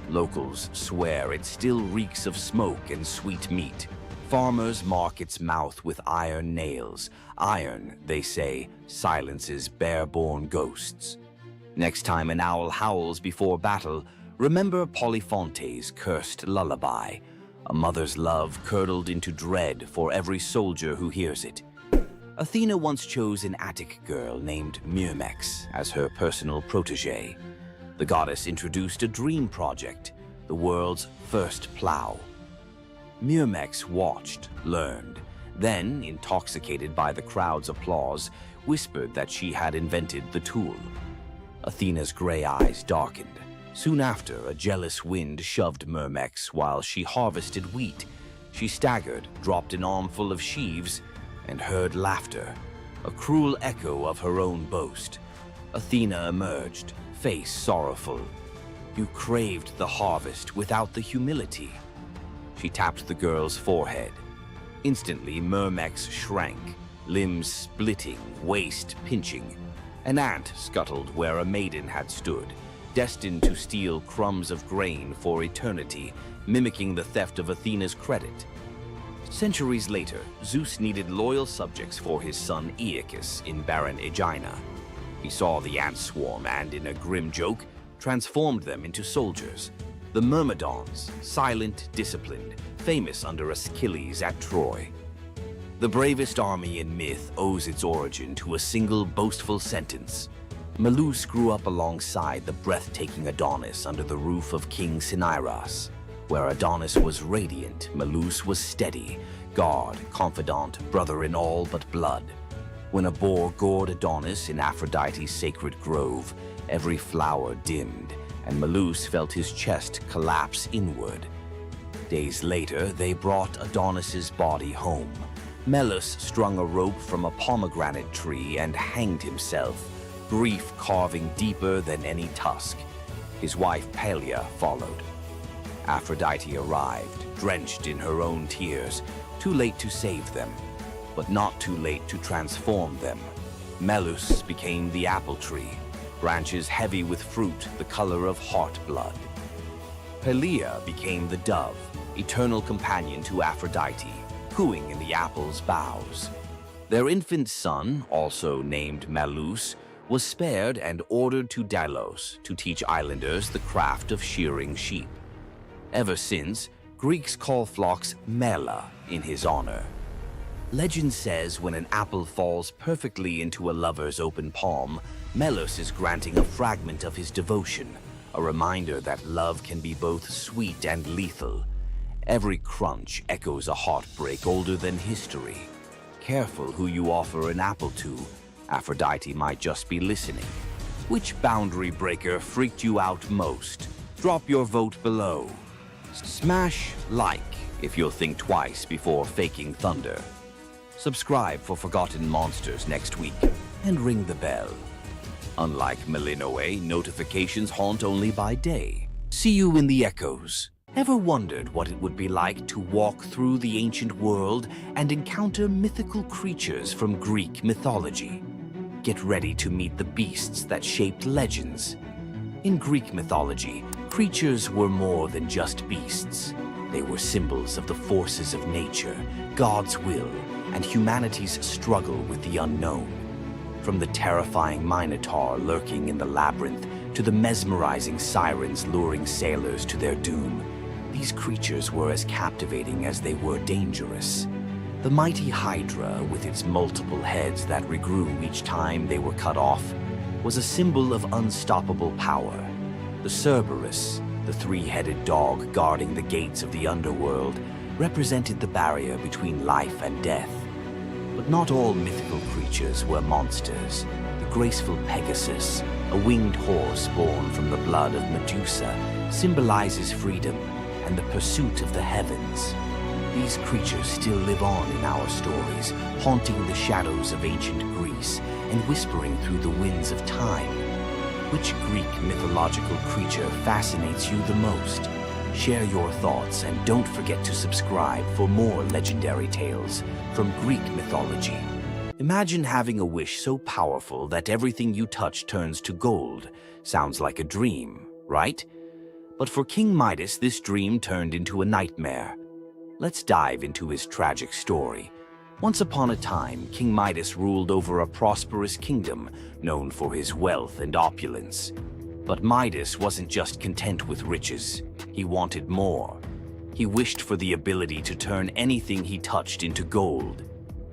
Locals swear it still reeks of smoke and sweet meat. Farmers mark its mouth with iron nails. Iron, they say, silences bear-born ghosts. Next time an owl howls before battle, remember Polyphonte's cursed lullaby, a mother's love curdled into dread for every soldier who hears it. Athena once chose an Attic girl named Myrmex as her personal protege. The goddess introduced a dream project, the world's first plow. Myrmex watched, learned, then, intoxicated by the crowd's applause, whispered that she had invented the tool. Athena's gray eyes darkened. Soon after, a jealous wind shoved Myrmex while she harvested wheat. She staggered, dropped an armful of sheaves, and heard laughter, a cruel echo of her own boast. Athena emerged, face sorrowful. You craved the harvest without the humility. She tapped the girl's forehead. Instantly, Myrmex shrank, limbs splitting, waist pinching. An ant scuttled where a maiden had stood, destined to steal crumbs of grain for eternity, mimicking the theft of Athena's credit. Centuries later, Zeus needed loyal subjects for his son Aeacus in barren Aegina. He saw the ant swarm and, in a grim joke, transformed them into soldiers. The Myrmidons, silent, disciplined, famous under Achilles at Troy. The bravest army in myth owes its origin to a single boastful sentence. Medusa grew up alongside the breathtaking Adonis under the roof of King Cinyras. Where Adonis was radiant, Medusa was steady, guard, confidant, brother in all but blood. When a boar gored Adonis in Aphrodite's sacred grove, every flower dimmed, and Medusa felt his chest collapse inward. Days later, they brought Adonis's body home. Melos strung a rope from a pomegranate tree and hanged himself, grief carving deeper than any tusk. His wife Pelia followed. Aphrodite arrived, drenched in her own tears, too late to save them, but not too late to transform them. Melos became the apple tree, branches heavy with fruit the color of heart blood. Pelia became the dove, eternal companion to Aphrodite, cooing in the apple's boughs. Their infant son, also named Melos, was spared and ordered to Delos to teach islanders the craft of shearing sheep. Ever since, Greeks call flocks mela in his honor. Legend says when an apple falls perfectly into a lover's open palm, Melos is granting a fragment of his devotion, a reminder that love can be both sweet and lethal. Every crunch echoes a heartbreak older than history. Careful who you offer an apple to. Aphrodite might just be listening. Which boundary breaker freaked you out most? Drop your vote below. Smash like if you'll think twice before faking thunder. Subscribe for Forgotten Monsters next week, and ring the bell. Unlike Malinoe, notifications haunt only by day. See you in the echoes. Ever wondered what it would be like to walk through the ancient world and encounter mythical creatures from Greek mythology? Get ready to meet the beasts that shaped legends. In Greek mythology, creatures were more than just beasts. They were symbols of the forces of nature, God's will, and humanity's struggle with the unknown. From the terrifying Minotaur lurking in the labyrinth to the mesmerizing sirens luring sailors to their doom, these creatures were as captivating as they were dangerous. The mighty Hydra, with its multiple heads that regrew each time they were cut off, was a symbol of unstoppable power. The Cerberus, the three-headed dog guarding the gates of the underworld, represented the barrier between life and death. But not all mythical creatures were monsters. The graceful Pegasus, a winged horse born from the blood of Medusa, symbolizes freedom and the pursuit of the heavens. These creatures still live on in our stories, haunting the shadows of ancient Greece and whispering through the winds of time. Which Greek mythological creature fascinates you the most? Share your thoughts and don't forget to subscribe for more legendary tales from Greek mythology. Imagine having a wish so powerful that everything you touch turns to gold. Sounds like a dream, right? But for King Midas, this dream turned into a nightmare. Let's dive into his tragic story. Once upon a time, King Midas ruled over a prosperous kingdom known for his wealth and opulence. But Midas wasn't just content with riches. He wanted more. He wished for the ability to turn anything he touched into gold.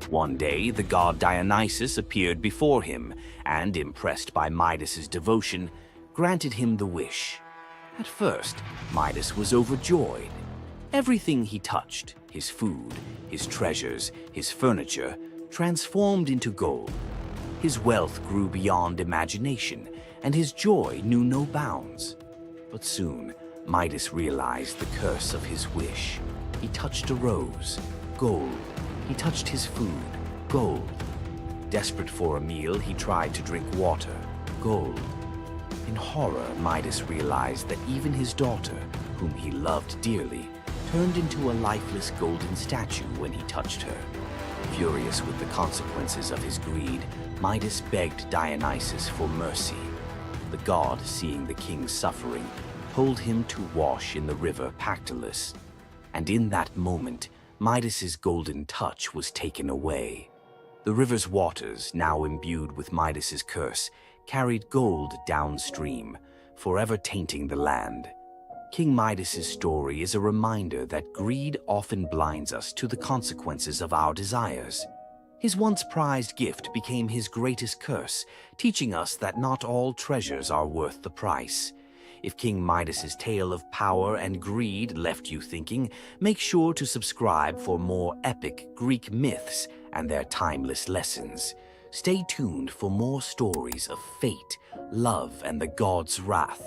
One day, the god Dionysus appeared before him and, impressed by Midas's devotion, granted him the wish. At first, Midas was overjoyed. Everything he touched, his food, his treasures, his furniture, transformed into gold. His wealth grew beyond imagination, and his joy knew no bounds. But soon, Midas realized the curse of his wish. He touched a rose, gold. He touched his food, gold. Desperate for a meal, he tried to drink water, gold. In horror, Midas realized that even his daughter, whom he loved dearly, turned into a lifeless golden statue when he touched her. Furious with the consequences of his greed, Midas begged Dionysus for mercy. The god, seeing the king's suffering, told him to wash in the river Pactolus. And in that moment, Midas's golden touch was taken away. The river's waters, now imbued with Midas's curse, carried gold downstream, forever tainting the land. King Midas's story is a reminder that greed often blinds us to the consequences of our desires. His once prized gift became his greatest curse, teaching us that not all treasures are worth the price. If King Midas's tale of power and greed left you thinking, make sure to subscribe for more epic Greek myths and their timeless lessons. Stay tuned for more stories of fate, love, and the god's wrath.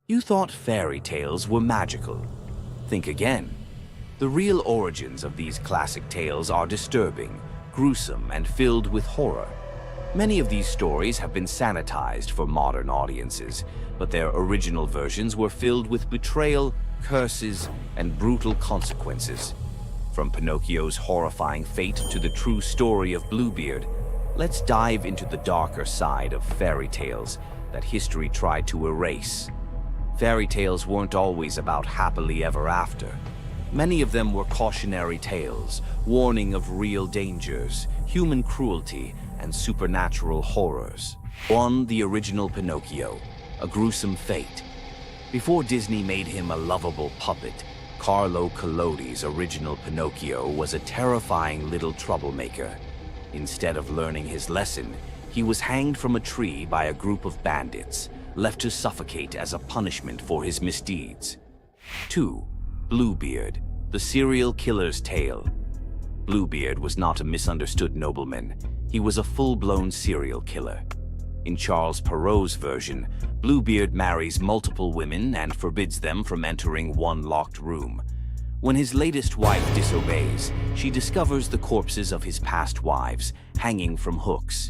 You thought fairy tales were magical. Think again. The real origins of these classic tales are disturbing, gruesome, and filled with horror. Many of these stories have been sanitized for modern audiences, but their original versions were filled with betrayal, curses, and brutal consequences. From Pinocchio's horrifying fate to the true story of Bluebeard, let's dive into the darker side of fairy tales that history tried to erase. Fairy tales weren't always about happily ever after. Many of them were cautionary tales, warning of real dangers, human cruelty, and supernatural horrors. One, the original Pinocchio, a gruesome fate. Before Disney made him a lovable puppet, Carlo Collodi's original Pinocchio was a terrifying little troublemaker. Instead of learning his lesson, he was hanged from a tree by a group of bandits, left to suffocate as a punishment for his misdeeds. 2. Bluebeard, the serial killer's tale. Bluebeard was not a misunderstood nobleman. He was a full-blown serial killer. In Charles Perrault's version, Bluebeard marries multiple women and forbids them from entering one locked room. When his latest wife disobeys, she discovers the corpses of his past wives hanging from hooks.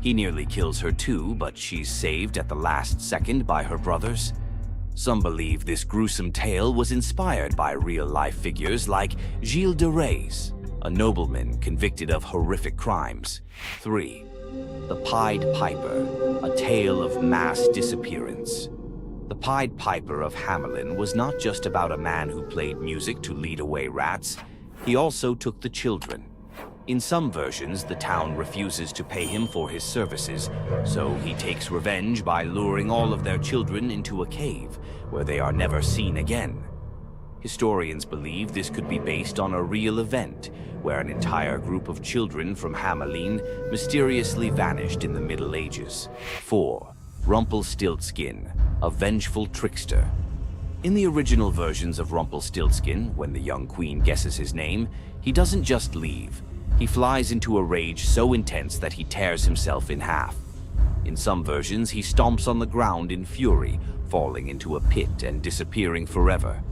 He nearly kills her too, but she's saved at the last second by her brothers. Some believe this gruesome tale was inspired by real-life figures like Gilles de Rais, a nobleman convicted of horrific crimes. 3. The Pied Piper, a tale of mass disappearance. The Pied Piper of Hamelin was not just about a man who played music to lead away rats. He also took the children. In some versions, the town refuses to pay him for his services, so he takes revenge by luring all of their children into a cave, where they are never seen again. Historians believe this could be based on a real event, where an entire group of children from Hamelin mysteriously vanished in the Middle Ages. 4. Rumpelstiltskin, a vengeful trickster. In the original versions of Rumpelstiltskin, when the young queen guesses his name, he doesn't just leave. He flies into a rage so intense that he tears himself in half. In some versions, he stomps on the ground in fury, falling into a pit and disappearing forever.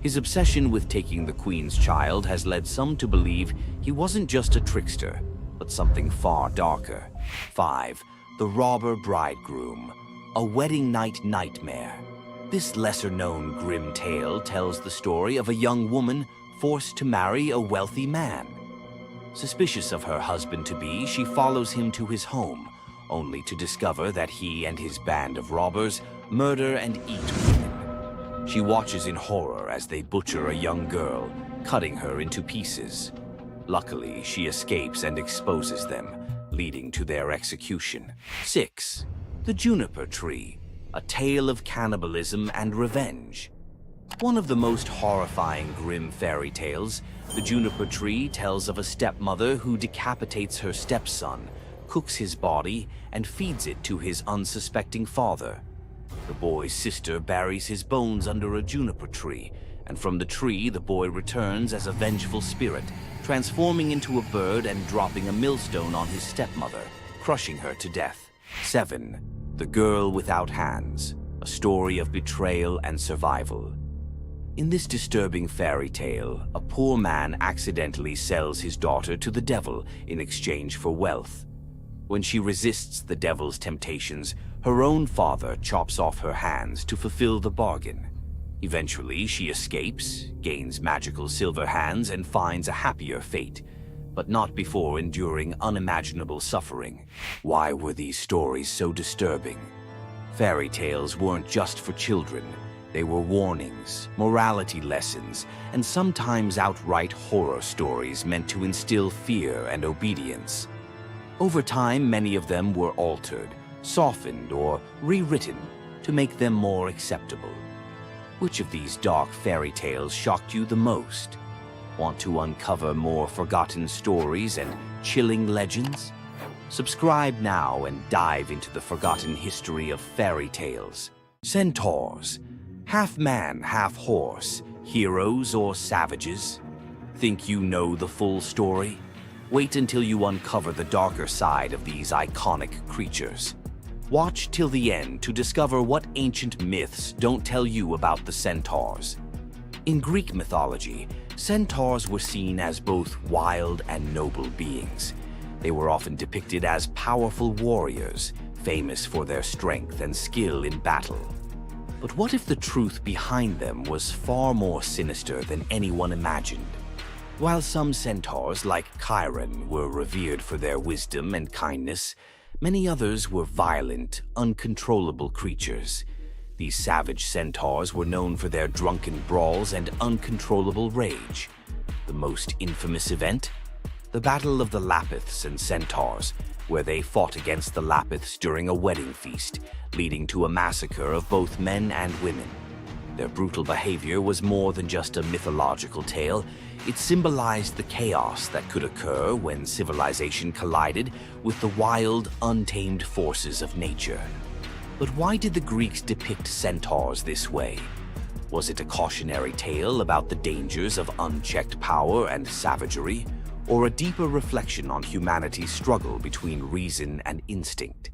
His obsession with taking the queen's child has led some to believe he wasn't just a trickster, but something far darker. 5. The Robber Bridegroom, a wedding night nightmare. This lesser-known grim tale tells the story of a young woman forced to marry a wealthy man. Suspicious of her husband-to-be, she follows him to his home, only to discover that he and his band of robbers murder and eat women. She watches in horror as they butcher a young girl, cutting her into pieces. Luckily, she escapes and exposes them, leading to their execution. 6. The Juniper Tree, a tale of cannibalism and revenge. One of the most horrifying grim fairy tales, The Juniper Tree tells of a stepmother who decapitates her stepson, cooks his body, and feeds it to his unsuspecting father. The boy's sister buries his bones under a juniper tree, and from the tree the boy returns as a vengeful spirit, transforming into a bird and dropping a millstone on his stepmother, crushing her to death. 7. The Girl Without Hands, a story of betrayal and survival. In this disturbing fairy tale, a poor man accidentally sells his daughter to the devil in exchange for wealth. When she resists the devil's temptations, her own father chops off her hands to fulfill the bargain. Eventually, she escapes, gains magical silver hands, and finds a happier fate, but not before enduring unimaginable suffering. Why were these stories so disturbing? Fairy tales weren't just for children. They were warnings, morality lessons, and sometimes outright horror stories meant to instill fear and obedience. Over time, many of them were altered, softened, or rewritten to make them more acceptable. Which of these dark fairy tales shocked you the most? Want to uncover more forgotten stories and chilling legends? Subscribe now and dive into the forgotten history of fairy tales. Centaurs. Half man, half horse, heroes or savages? Think you know the full story? Wait until you uncover the darker side of these iconic creatures. Watch till the end to discover what ancient myths don't tell you about the centaurs. In Greek mythology, centaurs were seen as both wild and noble beings. They were often depicted as powerful warriors, famous for their strength and skill in battle. But what if the truth behind them was far more sinister than anyone imagined? While some centaurs, like Chiron, were revered for their wisdom and kindness, many others were violent, uncontrollable creatures. These savage centaurs were known for their drunken brawls and uncontrollable rage. The most infamous event? The Battle of the Lapiths and Centaurs, where they fought against the Lapiths during a wedding feast, leading to a massacre of both men and women. Their brutal behavior was more than just a mythological tale. It symbolized the chaos that could occur when civilization collided with the wild, untamed forces of nature. But why did the Greeks depict centaurs this way? Was it a cautionary tale about the dangers of unchecked power and savagery? or a deeper reflection on humanity's struggle between reason and instinct.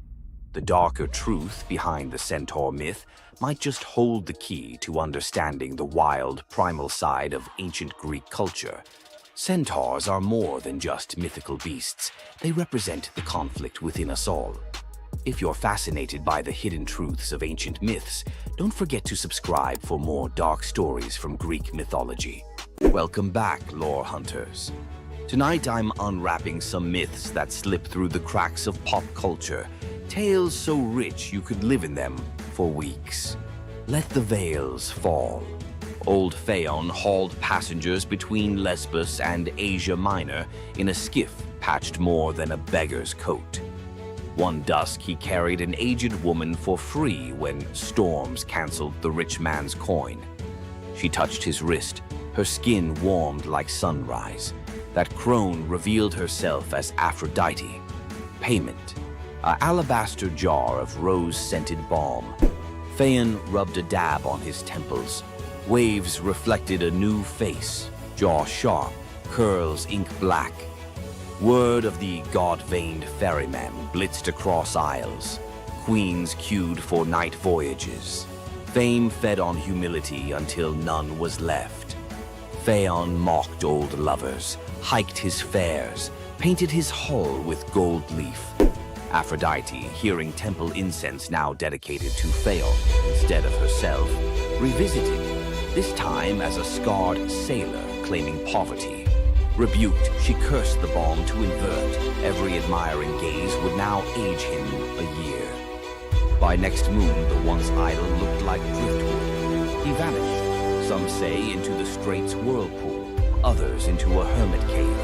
The darker truth behind the centaur myth might just hold the key to understanding the wild, primal side of ancient Greek culture. Centaurs are more than just mythical beasts. They represent the conflict within us all. If you're fascinated by the hidden truths of ancient myths, don't forget to subscribe for more dark stories from Greek mythology. Welcome back, lore hunters. Tonight I'm unwrapping some myths that slip through the cracks of pop culture, tales so rich you could live in them for weeks. Let the veils fall. Old Phaon hauled passengers between Lesbos and Asia Minor in a skiff patched more than a beggar's coat. One dusk, he carried an aged woman for free when storms canceled the rich man's coin. She touched his wrist, her skin warmed like sunrise. That crone revealed herself as Aphrodite. Payment: an alabaster jar of rose-scented balm. Phaon rubbed a dab on his temples. Waves reflected a new face, jaw sharp, curls ink black. Word of the god-veined ferryman blitzed across isles. Queens queued for night voyages. Fame fed on humility until none was left. Phaon mocked old lovers, hiked his fares, painted his hull with gold leaf. Aphrodite, hearing temple incense now dedicated to Phaon instead of herself, revisited, this time as a scarred sailor claiming poverty. Rebuked, she cursed the balm to invert. Every admiring gaze would now age him a year. By next moon, the once idol looked like driftwood. He vanished, some say into the strait's whirlpool, others into a hermit cave.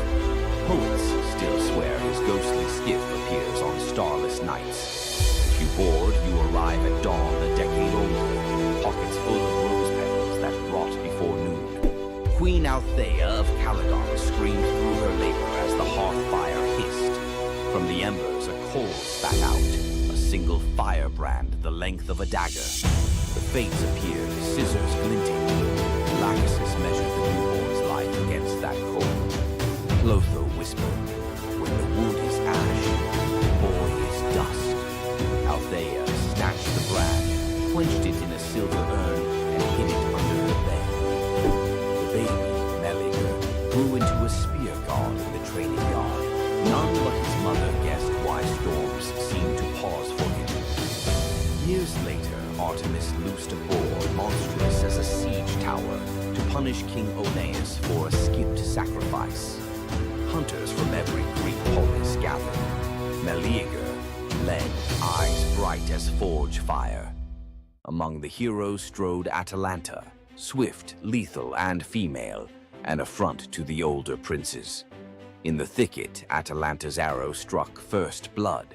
Poets still swear his ghostly skiff appears on starless nights. If you board, you arrive at dawn a decade older, pockets full of rose petals that rot before noon. Queen Althea of Calydon screamed through her labor as the hearth fire hissed. From the embers, a coal spat out, a single firebrand the length of a dagger. The fates appeared, scissors glinting. Lachesis measured the newborn's life against that coal. Clotho whispered, "When the wood is ash, the boy is dust." Althea snatched the brand, quenched it in a silver urn, and hid it under her bed. The baby, Meleager, grew into a spear god in the training yard. None but his mother guessed why storms seemed to pause for him. Years later, Artemis loosed a boar monstrous as a siege tower to punish King Oeneus for a skipped sacrifice. Hunters from every Greek polis gathered. Meleager led, eyes bright as forge fire. Among the heroes strode Atalanta, swift, lethal, and female, an affront to the older princes. In the thicket, Atalanta's arrow struck first blood.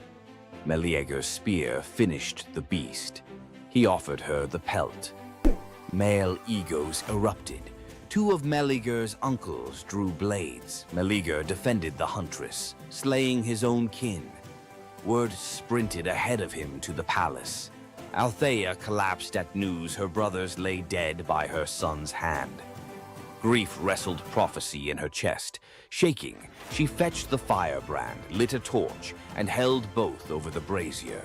Meleager's spear finished the beast. He offered her the pelt. Male egos erupted. Two of Meleager's uncles drew blades. Meleager defended the huntress, slaying his own kin. Word sprinted ahead of him to the palace. Althea collapsed at news her brothers lay dead by her son's hand. Grief wrestled prophecy in her chest. Shaking, she fetched the firebrand, lit a torch, and held both over the brazier.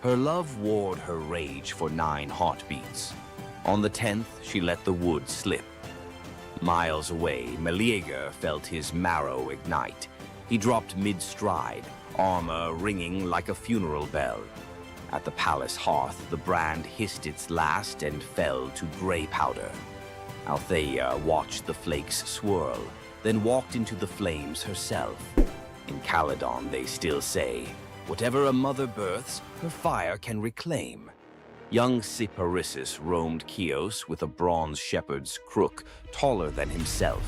Her love warred her rage for 9 heartbeats. On the 10th, she let the wood slip. Miles away, Meleager felt his marrow ignite. He dropped mid-stride, armor ringing like a funeral bell. At the palace hearth, the brand hissed its last and fell to gray powder. Althea watched the flakes swirl, then walked into the flames herself. In Calydon, they still say, "Whatever a mother births, her fire can reclaim." Young Cyparissus roamed Chios with a bronze shepherd's crook taller than himself.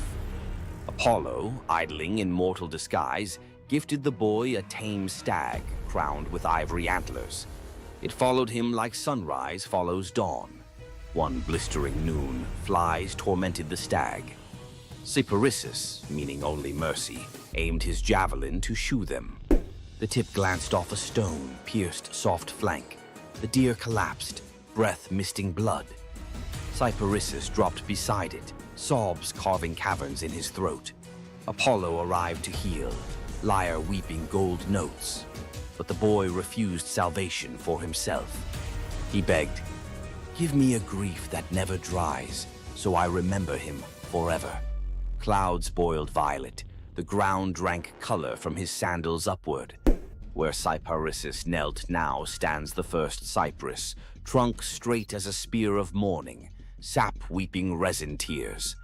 Apollo, idling in mortal disguise, gifted the boy a tame stag crowned with ivory antlers. It followed him like sunrise follows dawn. One blistering noon, flies tormented the stag. Cyparissus, meaning only mercy, aimed his javelin to shoo them. The tip glanced off a stone, pierced soft flank. The deer collapsed, breath misting blood. Cyparissus dropped beside it, sobs carving caverns in his throat. Apollo arrived to heal, Lyre weeping gold notes. But the boy refused salvation for himself. He begged, "Give me a grief that never dries, so I remember him forever." Clouds boiled violet, the ground drank color from his sandals upward. Where Cyparissus knelt now stands the first cypress, trunk straight as a spear of mourning, sap weeping resin tears.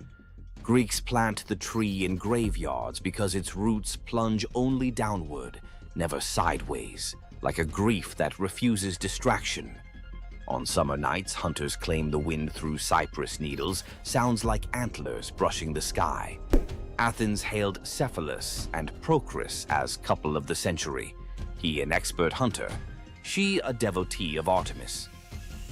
Greeks plant the tree in graveyards because its roots plunge only downward, never sideways, like a grief that refuses distraction. On summer nights, hunters claim the wind through cypress needles sounds like antlers brushing the sky. Athens hailed Cephalus and Procris as couple of the century. He an expert hunter, she a devotee of Artemis.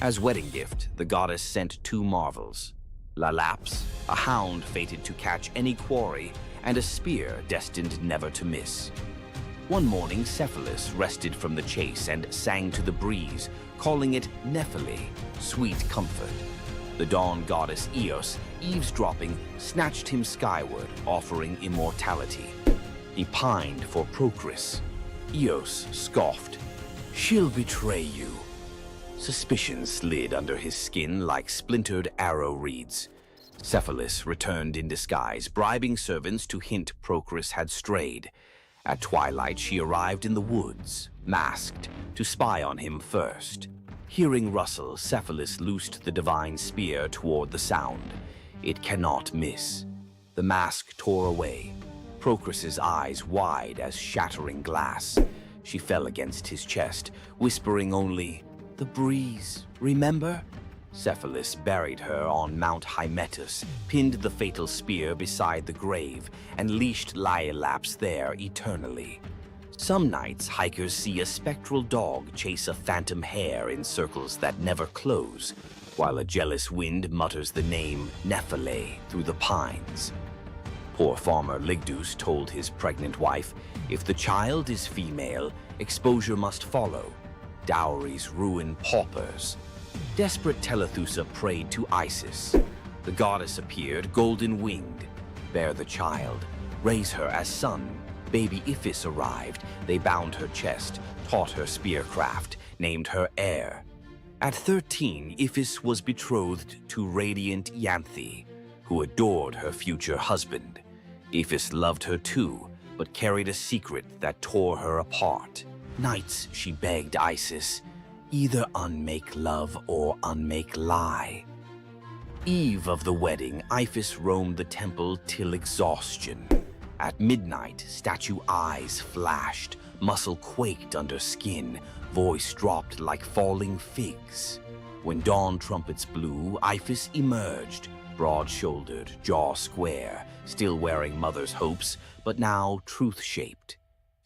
As wedding gift, the goddess sent two marvels: Lalaps, a hound fated to catch any quarry, and a spear destined never to miss. One morning, Cephalus rested from the chase and sang to the breeze, calling it Nephele, sweet comfort. The dawn goddess Eos, eavesdropping, snatched him skyward, offering immortality. He pined for Procris. Eos scoffed, "She'll betray you." Suspicion slid under his skin like splintered arrow reeds. Cephalus returned in disguise, bribing servants to hint Procris had strayed. At twilight, she arrived in the woods, masked, to spy on him first. Hearing rustle, Cephalus loosed the divine spear toward the sound. It cannot miss. The mask tore away, Procris's eyes wide as shattering glass. She fell against his chest, whispering only, "The breeze, remember?" Cephalus buried her on Mount Hymettus, pinned the fatal spear beside the grave, and leashed Laiolaps there eternally. Some nights, hikers see a spectral dog chase a phantom hare in circles that never close, while a jealous wind mutters the name Nephele through the pines. Poor farmer Ligdus told his pregnant wife, "If the child is female, exposure must follow. Dowries ruin paupers." Desperate Telethusa prayed to Isis. The goddess appeared, golden-winged. "Bear the child, raise her as son." Baby Iphis arrived. They bound her chest, taught her spearcraft, named her heir. At 13, Iphis was betrothed to radiant Ianthe, who adored her future husband. Iphis loved her too, but carried a secret that tore her apart. Nights she begged Isis, "Either unmake love or unmake lie." Eve of the wedding, Iphis roamed the temple till exhaustion. At midnight, statue eyes flashed, muscle quaked under skin, voice dropped like falling figs. When dawn trumpets blew, Iphis emerged, broad-shouldered, jaw square, still wearing mother's hopes, but now truth-shaped.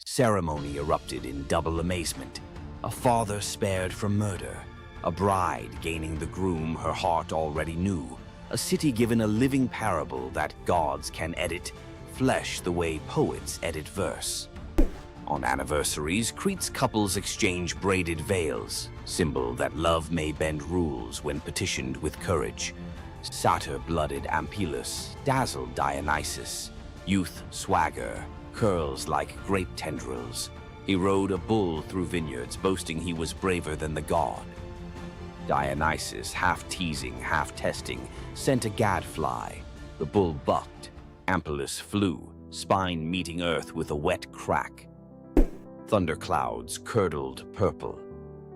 Ceremony erupted in double amazement. A father spared from murder, a bride gaining the groom her heart already knew, a city given a living parable that gods can edit flesh the way poets edit verse. On anniversaries, Crete's couples exchange braided veils, symbol that love may bend rules when petitioned with courage. Satyr-blooded Ampelus dazzled Dionysus, youth swagger, curls like grape tendrils. He rode a bull through vineyards, boasting he was braver than the god. Dionysus, half teasing, half testing, sent a gadfly. The bull bucked. Ampelus flew, spine meeting earth with a wet crack. Thunderclouds curdled purple.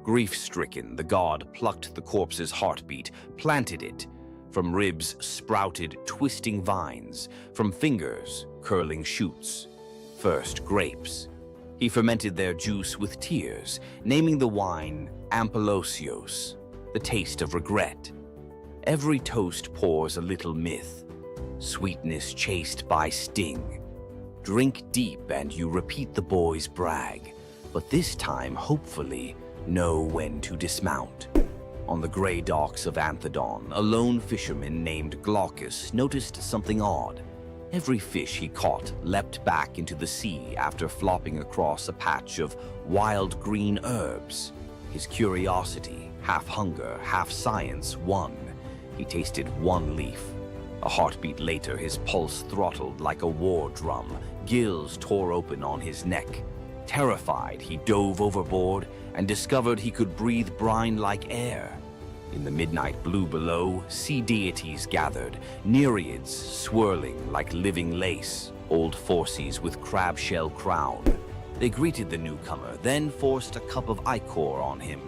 Grief-stricken, the god plucked the corpse's heartbeat, planted it. From ribs sprouted twisting vines, from fingers curling shoots. First grapes. He fermented their juice with tears, naming the wine Ampelosios, the taste of regret. Every toast pours a little myth. Sweetness chased by sting. Drink deep and you repeat the boy's brag, but this time, hopefully, know when to dismount. On the gray docks of Anthedon, a lone fisherman named Glaucus noticed something odd. Every fish he caught leapt back into the sea after flopping across a patch of wild green herbs. His curiosity, half hunger, half science, won. He tasted one leaf. A heartbeat later, his pulse throttled like a war drum, gills tore open on his neck. Terrified, he dove overboard and discovered he could breathe brine like air. In the midnight blue below, sea deities gathered, nereids swirling like living lace, old Phorcys with crab shell crown. They greeted the newcomer, then forced a cup of ichor on him.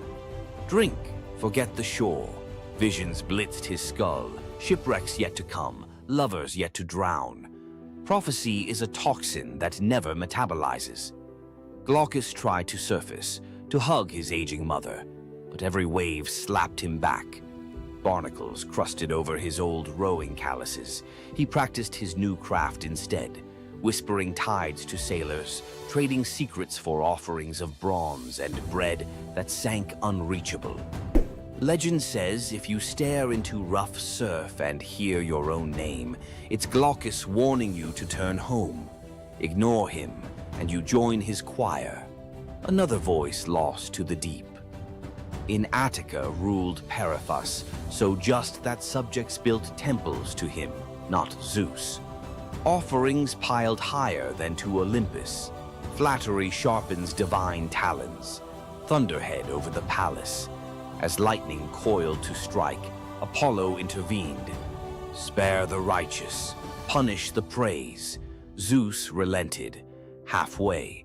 Drink, forget the shore. Visions blitzed his skull, shipwrecks yet to come, lovers yet to drown. Prophecy is a toxin that never metabolizes. Glaucus tried to surface, to hug his aging mother, but every wave slapped him back. Barnacles crusted over his old rowing calluses. He practiced his new craft instead, whispering tides to sailors, trading secrets for offerings of bronze and bread that sank unreachable. Legend says if you stare into rough surf and hear your own name, it's Glaucus warning you to turn home. Ignore him, and you join his choir, another voice lost to the deep. In Attica ruled Periphas, so just that subjects built temples to him, not Zeus. Offerings piled higher than to Olympus. Flattery sharpens divine talons. Thunderhead over the palace. As lightning coiled to strike, Apollo intervened. Spare the righteous, punish the praise. Zeus relented, halfway.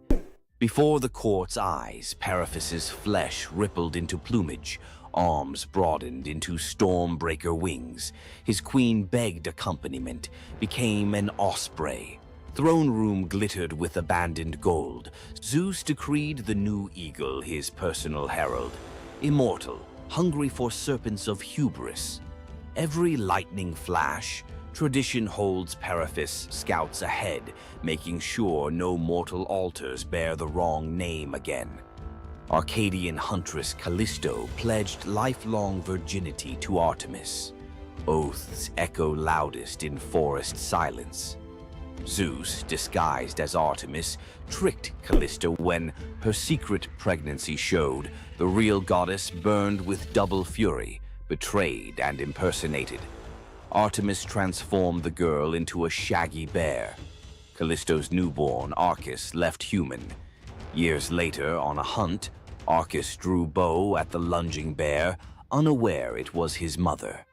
Before the court's eyes, Periphas's flesh rippled into plumage, arms broadened into stormbreaker wings. His queen begged accompaniment, became an osprey. Throne room glittered with abandoned gold. Zeus decreed the new eagle his personal herald. Immortal, hungry for serpents of hubris. Every lightning flash, tradition holds Periphas scouts ahead, making sure no mortal altars bear the wrong name again. Arcadian huntress Callisto pledged lifelong virginity to Artemis. Oaths echo loudest in forest silence. Zeus, disguised as Artemis, tricked Callisto when her secret pregnancy showed. The real goddess burned with double fury, betrayed and impersonated. Artemis transformed the girl into a shaggy bear. Callisto's newborn, Arcus, left human. Years later, on a hunt, Arcus drew bow at the lunging bear, unaware it was his mother.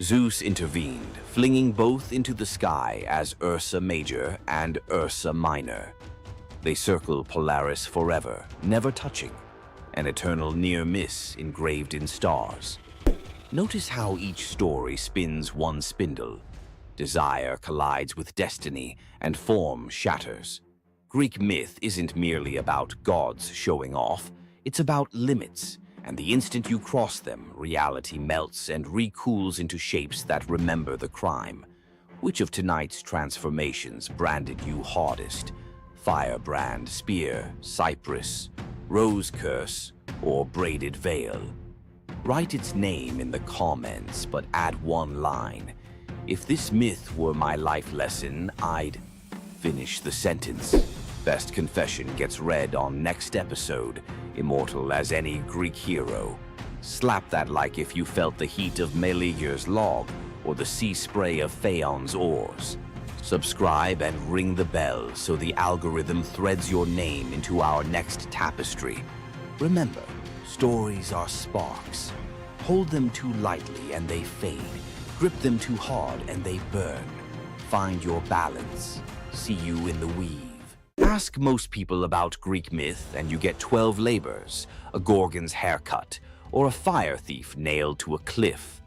Zeus intervened, flinging both into the sky as Ursa Major and Ursa Minor. They circle Polaris forever, never touching, an eternal near miss engraved in stars. Notice how each story spins one spindle. Desire collides with destiny, and form shatters. Greek myth isn't merely about gods showing off, it's about limits. And the instant you cross them, reality melts and recools into shapes that remember the crime. Which of tonight's transformations branded you hardest? Firebrand, spear, cypress, rose curse, or braided veil? Write its name in the comments, but add one line. If this myth were my life lesson, I'd finish the sentence. Best confession gets read on next episode. Immortal as any Greek hero. Slap that like if you felt the heat of Meleager's log or the sea spray of Phaon's oars. Subscribe and ring the bell so the algorithm threads your name into our next tapestry. Remember, stories are sparks. Hold them too lightly and they fade. Grip them too hard and they burn. Find your balance. See you in the weave. Ask most people about Greek myth and you get 12 labors, a Gorgon's haircut, or a fire thief nailed to a cliff.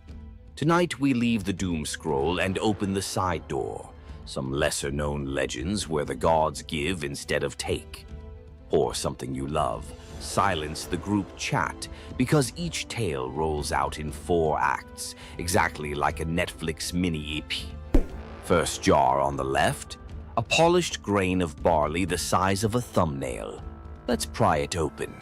Tonight we leave the doom scroll and open the side door. Some lesser-known legends where the gods give instead of take. Pour something you love. Silence the group chat, because each tale rolls out in 4 acts, exactly like a Netflix mini-EP. First jar on the left, a polished grain of barley the size of a thumbnail. Let's pry it open.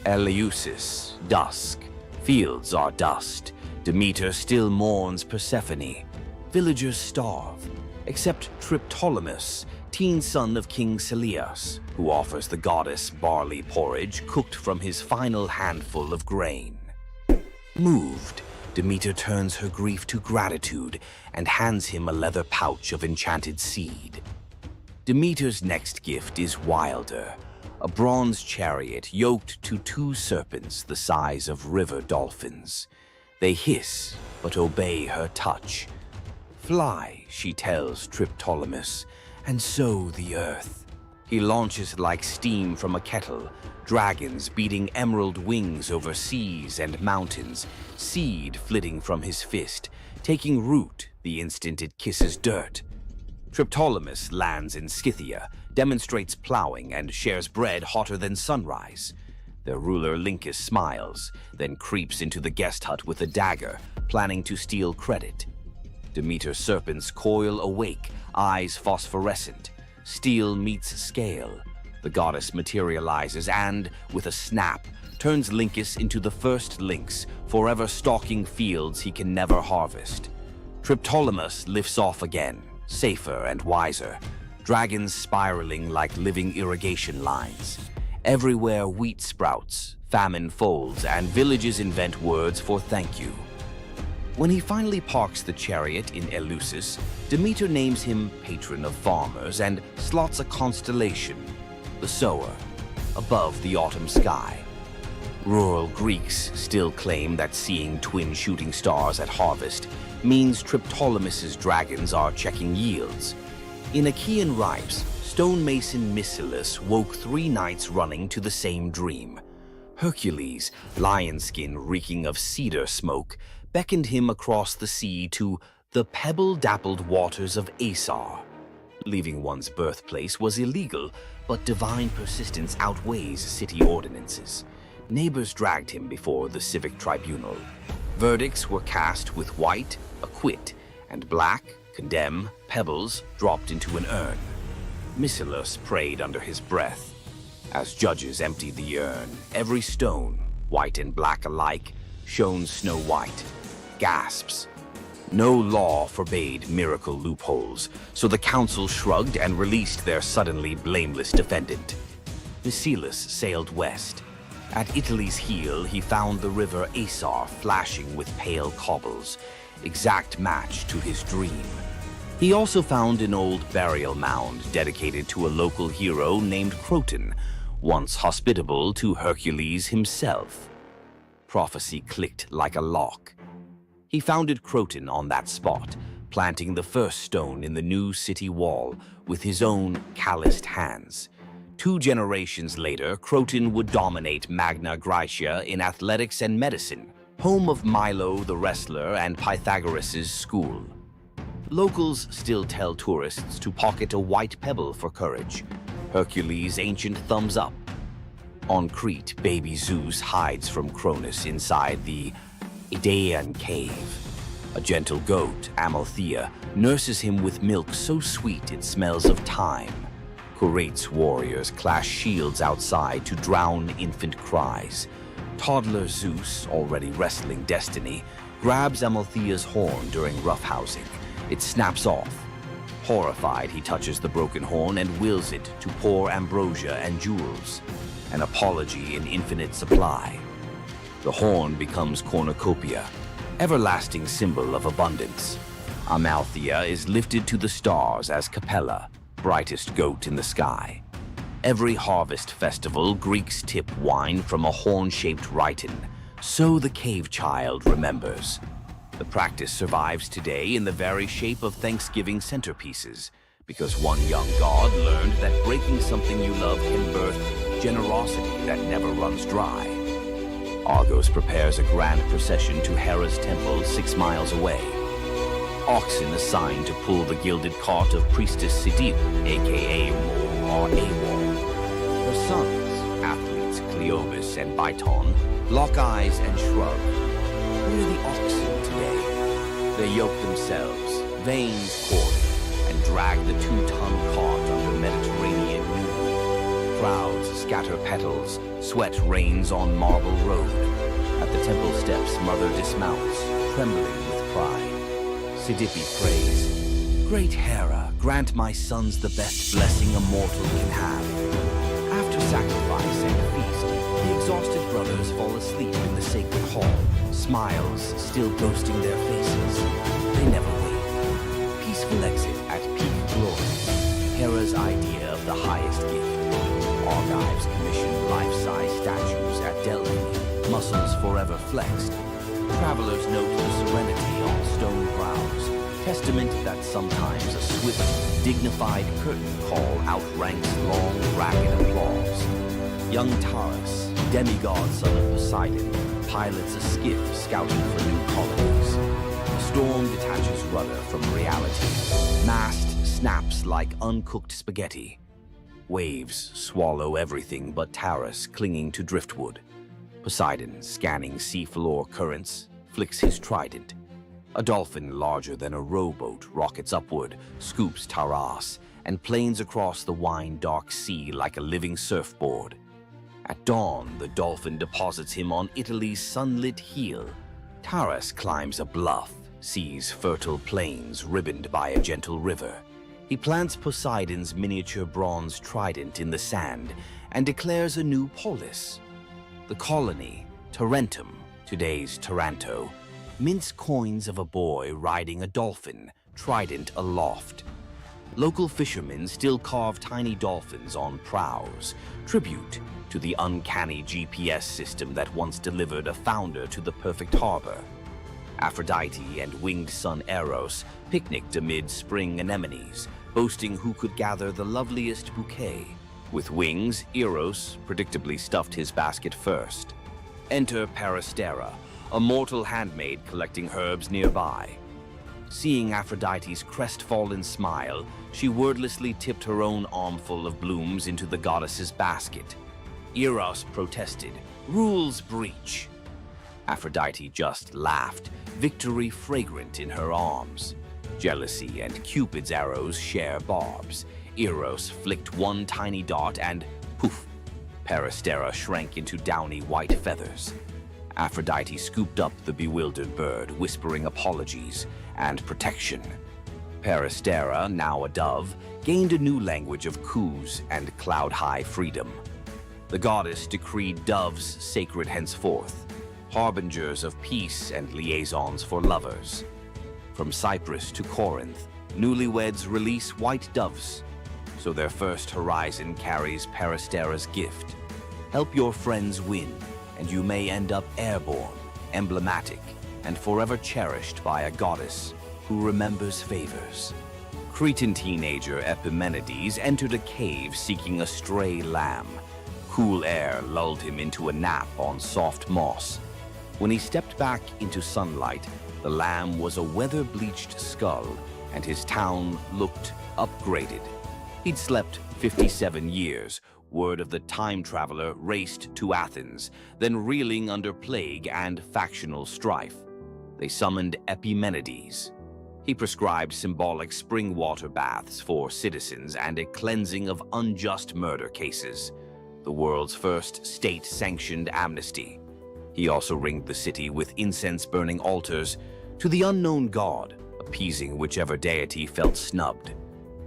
Eleusis, dusk. Fields are dust. Demeter still mourns Persephone. Villagers starve, except Triptolemus, teen son of King Celeus, who offers the goddess barley porridge cooked from his final handful of grain. Moved, Demeter turns her grief to gratitude and hands him a leather pouch of enchanted seed. Demeter's next gift is wilder, a bronze chariot yoked to two serpents the size of river dolphins. They hiss, but obey her touch. "Fly," she tells Triptolemus, "and sow the earth." He launches like steam from a kettle, dragons beating emerald wings over seas and mountains, seed flitting from his fist, taking root the instant it kisses dirt. Triptolemus lands in Scythia, demonstrates plowing, and shares bread hotter than sunrise. Their ruler Lincus smiles, then creeps into the guest hut with a dagger, planning to steal credit. Demeter's serpents coil awake, eyes phosphorescent. Steel meets scale. The goddess materializes and, with a snap, turns Lincus into the first lynx, forever stalking fields he can never harvest. Triptolemus lifts off again, safer and wiser, dragons spiraling like living irrigation lines. Everywhere wheat sprouts, famine folds, and villages invent words for thank you. When he finally parks the chariot in Eleusis, Demeter names him patron of farmers and slots a constellation, the sower, above the autumn sky. Rural Greeks still claim that seeing twin shooting stars at harvest means Triptolemus's dragons are checking yields. In Achaean rites, stonemason Miscellus woke 3 nights running to the same dream. Hercules, lion skin reeking of cedar smoke, beckoned him across the sea to the pebble-dappled waters of Asar. Leaving one's birthplace was illegal, but divine persistence outweighs city ordinances. Neighbors dragged him before the civic tribunal. Verdicts were cast with white, acquit, and black, condemn, pebbles dropped into an urn. Miscellus prayed under his breath. As judges emptied the urn, every stone, white and black alike, shone snow-white. Gasps. No law forbade miracle loopholes, so the council shrugged and released their suddenly blameless defendant. Miscellus sailed west. At Italy's heel, he found the river Asar flashing with pale cobbles, exact match to his dream. He also found an old burial mound dedicated to a local hero named Croton, once hospitable to Hercules himself. Prophecy clicked like a lock. He founded Croton on that spot, planting the first stone in the new city wall with his own calloused hands. 2 generations later, Croton would dominate Magna Graecia in athletics and medicine, home of Milo the wrestler and Pythagoras' school. Locals still tell tourists to pocket a white pebble for courage, Hercules' ancient thumbs up. On Crete, baby Zeus hides from Cronus inside the Idaean cave. A gentle goat, Amalthea, nurses him with milk so sweet it smells of thyme. Curate's warriors clash shields outside to drown infant cries. Toddler Zeus, already wrestling destiny, grabs Amalthea's horn during roughhousing. It snaps off. Horrified, he touches the broken horn and wills it to pour ambrosia and jewels, an apology in infinite supply. The horn becomes cornucopia, everlasting symbol of abundance. Amalthea is lifted to the stars as Capella, brightest goat in the sky. Every harvest festival, Greeks tip wine from a horn-shaped rhyton, so the cave child remembers. The practice survives today in the very shape of Thanksgiving centerpieces, because one young god learned that breaking something you love can birth generosity that never runs dry. Argos prepares a grand procession to Hera's temple 6 miles away. Oxen assigned to pull the gilded cart of priestess Sidip, aka Mo or Awol. Her sons, athletes Cleobus and Biton, lock eyes and shrug. Where are the oxen today? They yoke themselves, veins corded, and drag the 2-ton cart under Mediterranean noon. Crowds scatter petals, sweat rains on marble road. At the temple steps, mother dismounts, trembling with pride. Sidippe prays, "Great Hera, grant my sons the best blessing a mortal can have." After sacrifice and feast, the exhausted brothers fall asleep in the sacred hall, smiles still ghosting their faces. They never wave. Peaceful exit at peak glory. Hera's idea of the highest gift. Argives commission life-size statues at Delphi, muscles forever flexed. Travelers note the serenity on stone brows, testament that sometimes a swift, dignified curtain call outranks long, ragged applause. Young Taurus, demigod son of Poseidon, pilots a skiff scouting for new colonies. The storm detaches rudder from reality. Mast snaps like uncooked spaghetti. Waves swallow everything but Taurus clinging to driftwood. Poseidon, scanning seafloor currents, flicks his trident. A dolphin larger than a rowboat rockets upward, scoops Taurus, and planes across the wine-dark sea like a living surfboard. At dawn, the dolphin deposits him on Italy's sunlit heel. Taurus climbs a bluff, sees fertile plains ribboned by a gentle river. He plants Poseidon's miniature bronze trident in the sand and declares a new polis. The colony, Tarentum, today's Taranto, mints coins of a boy riding a dolphin, trident aloft. Local fishermen still carve tiny dolphins on prows, tribute to the uncanny GPS system that once delivered a founder to the perfect harbor. Aphrodite and winged son Eros picnicked amid spring anemones, boasting who could gather the loveliest bouquet. With wings, Eros predictably stuffed his basket first. Enter Peristera, a mortal handmaid collecting herbs nearby. Seeing Aphrodite's crestfallen smile, she wordlessly tipped her own armful of blooms into the goddess's basket. Eros protested, "Rules breach." Aphrodite just laughed, victory fragrant in her arms. Jealousy and Cupid's arrows share barbs. Eros flicked one tiny dart and poof, Peristera shrank into downy white feathers. Aphrodite scooped up the bewildered bird, whispering apologies and protection. Peristera, now a dove, gained a new language of coos and cloud-high freedom. The goddess decreed doves sacred henceforth, harbingers of peace and liaisons for lovers. From Cyprus to Corinth, newlyweds release white doves, so their first horizon carries Peristera's gift. Help your friends win, and you may end up airborne, emblematic, and forever cherished by a goddess who remembers favors. Cretan teenager Epimenides entered a cave seeking a stray lamb. Cool air lulled him into a nap on soft moss. When he stepped back into sunlight, the lamb was a weather-bleached skull, and his town looked upgraded. He'd slept 57 years. Word of the time traveler raced to Athens, then reeling under plague and factional strife. They summoned Epimenides. He prescribed symbolic spring water baths for citizens and a cleansing of unjust murder cases, the world's first state-sanctioned amnesty. He also ringed the city with incense-burning altars to the unknown god, appeasing whichever deity felt snubbed.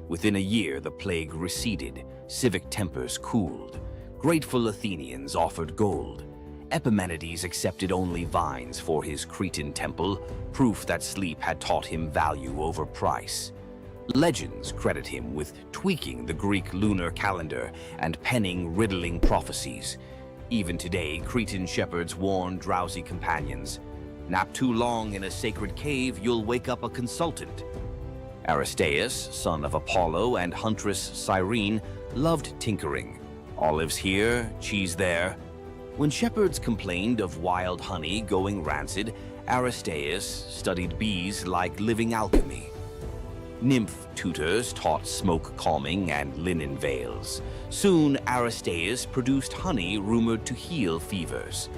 Within a year, the plague receded, civic tempers cooled. Grateful Athenians offered gold. Epimenides accepted only vines for his Cretan temple, proof that sleep had taught him value over price. Legends credit him with tweaking the Greek lunar calendar and penning riddling prophecies. Even today, Cretan shepherds warn drowsy companions, "Nap too long in a sacred cave, you'll wake up a consultant." Aristaeus, son of Apollo and huntress Cyrene, loved tinkering. Olives here, cheese there. When shepherds complained of wild honey going rancid, Aristaeus studied bees like living alchemy. Nymph tutors taught smoke calming and linen veils. Soon, Aristaeus produced honey rumored to heal fevers.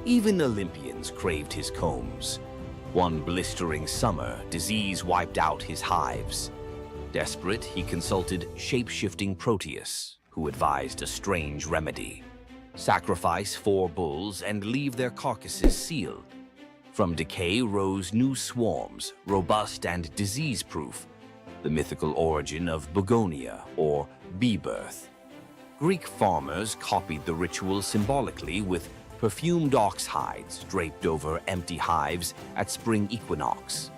Even Olympians craved his combs. One blistering summer, disease wiped out his hives. Desperate, he consulted shape-shifting Proteus, who advised a strange remedy. Sacrifice 4 bulls and leave their carcasses sealed. From decay rose new swarms, robust and disease-proof, the mythical origin of Begonia, or bee birth. Greek farmers copied the ritual symbolically with perfumed ox hides draped over empty hives at spring equinox.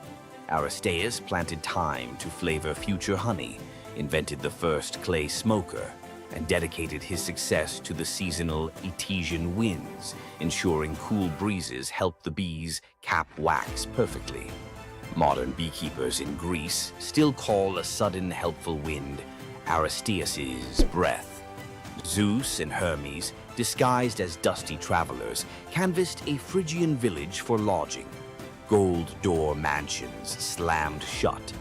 Aristeas planted thyme to flavor future honey, invented the first clay smoker, and dedicated his success to the seasonal Etesian winds, ensuring cool breezes help the bees cap wax perfectly. Modern beekeepers in Greece still call a sudden helpful wind Aristeas's breath. Zeus and Hermes, disguised as dusty travelers, canvassed a Phrygian village for lodging. Gold door mansions slammed shut.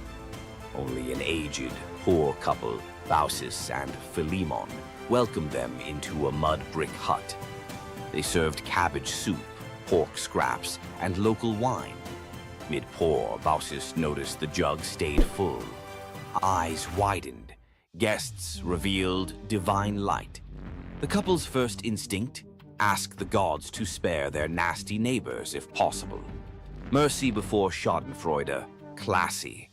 Only an aged, poor couple, Baucis and Philemon, welcomed them into a mud brick hut. They served cabbage soup, pork scraps, and local wine. Mid-pour, Baucis noticed the jug stayed full. Eyes widened. Guests revealed divine light. The couple's first instinct? Ask the gods to spare their nasty neighbors if possible. Mercy before schadenfreude, classy.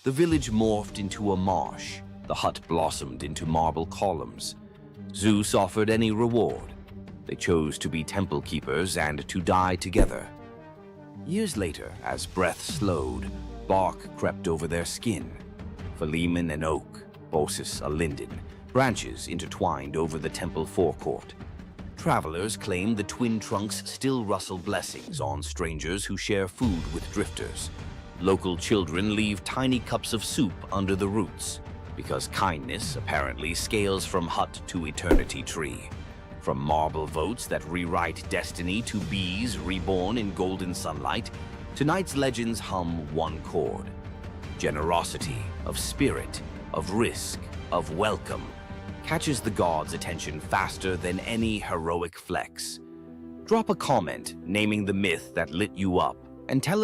The village morphed into a marsh. The hut blossomed into marble columns. Zeus offered any reward. They chose to be temple keepers and to die together. Years later, as breath slowed, bark crept over their skin. Philemon an oak, Baucis a linden, branches intertwined over the temple forecourt. Travelers claim the twin trunks still rustle blessings on strangers who share food with drifters. Local children leave tiny cups of soup under the roots, because kindness apparently scales from hut to eternity tree. From marble votes that rewrite destiny to bees reborn in golden sunlight, tonight's legends hum one chord. Generosity, of spirit, of risk, of welcome, catches the gods' attention faster than any heroic flex. Drop a comment naming the myth that lit you up and tell us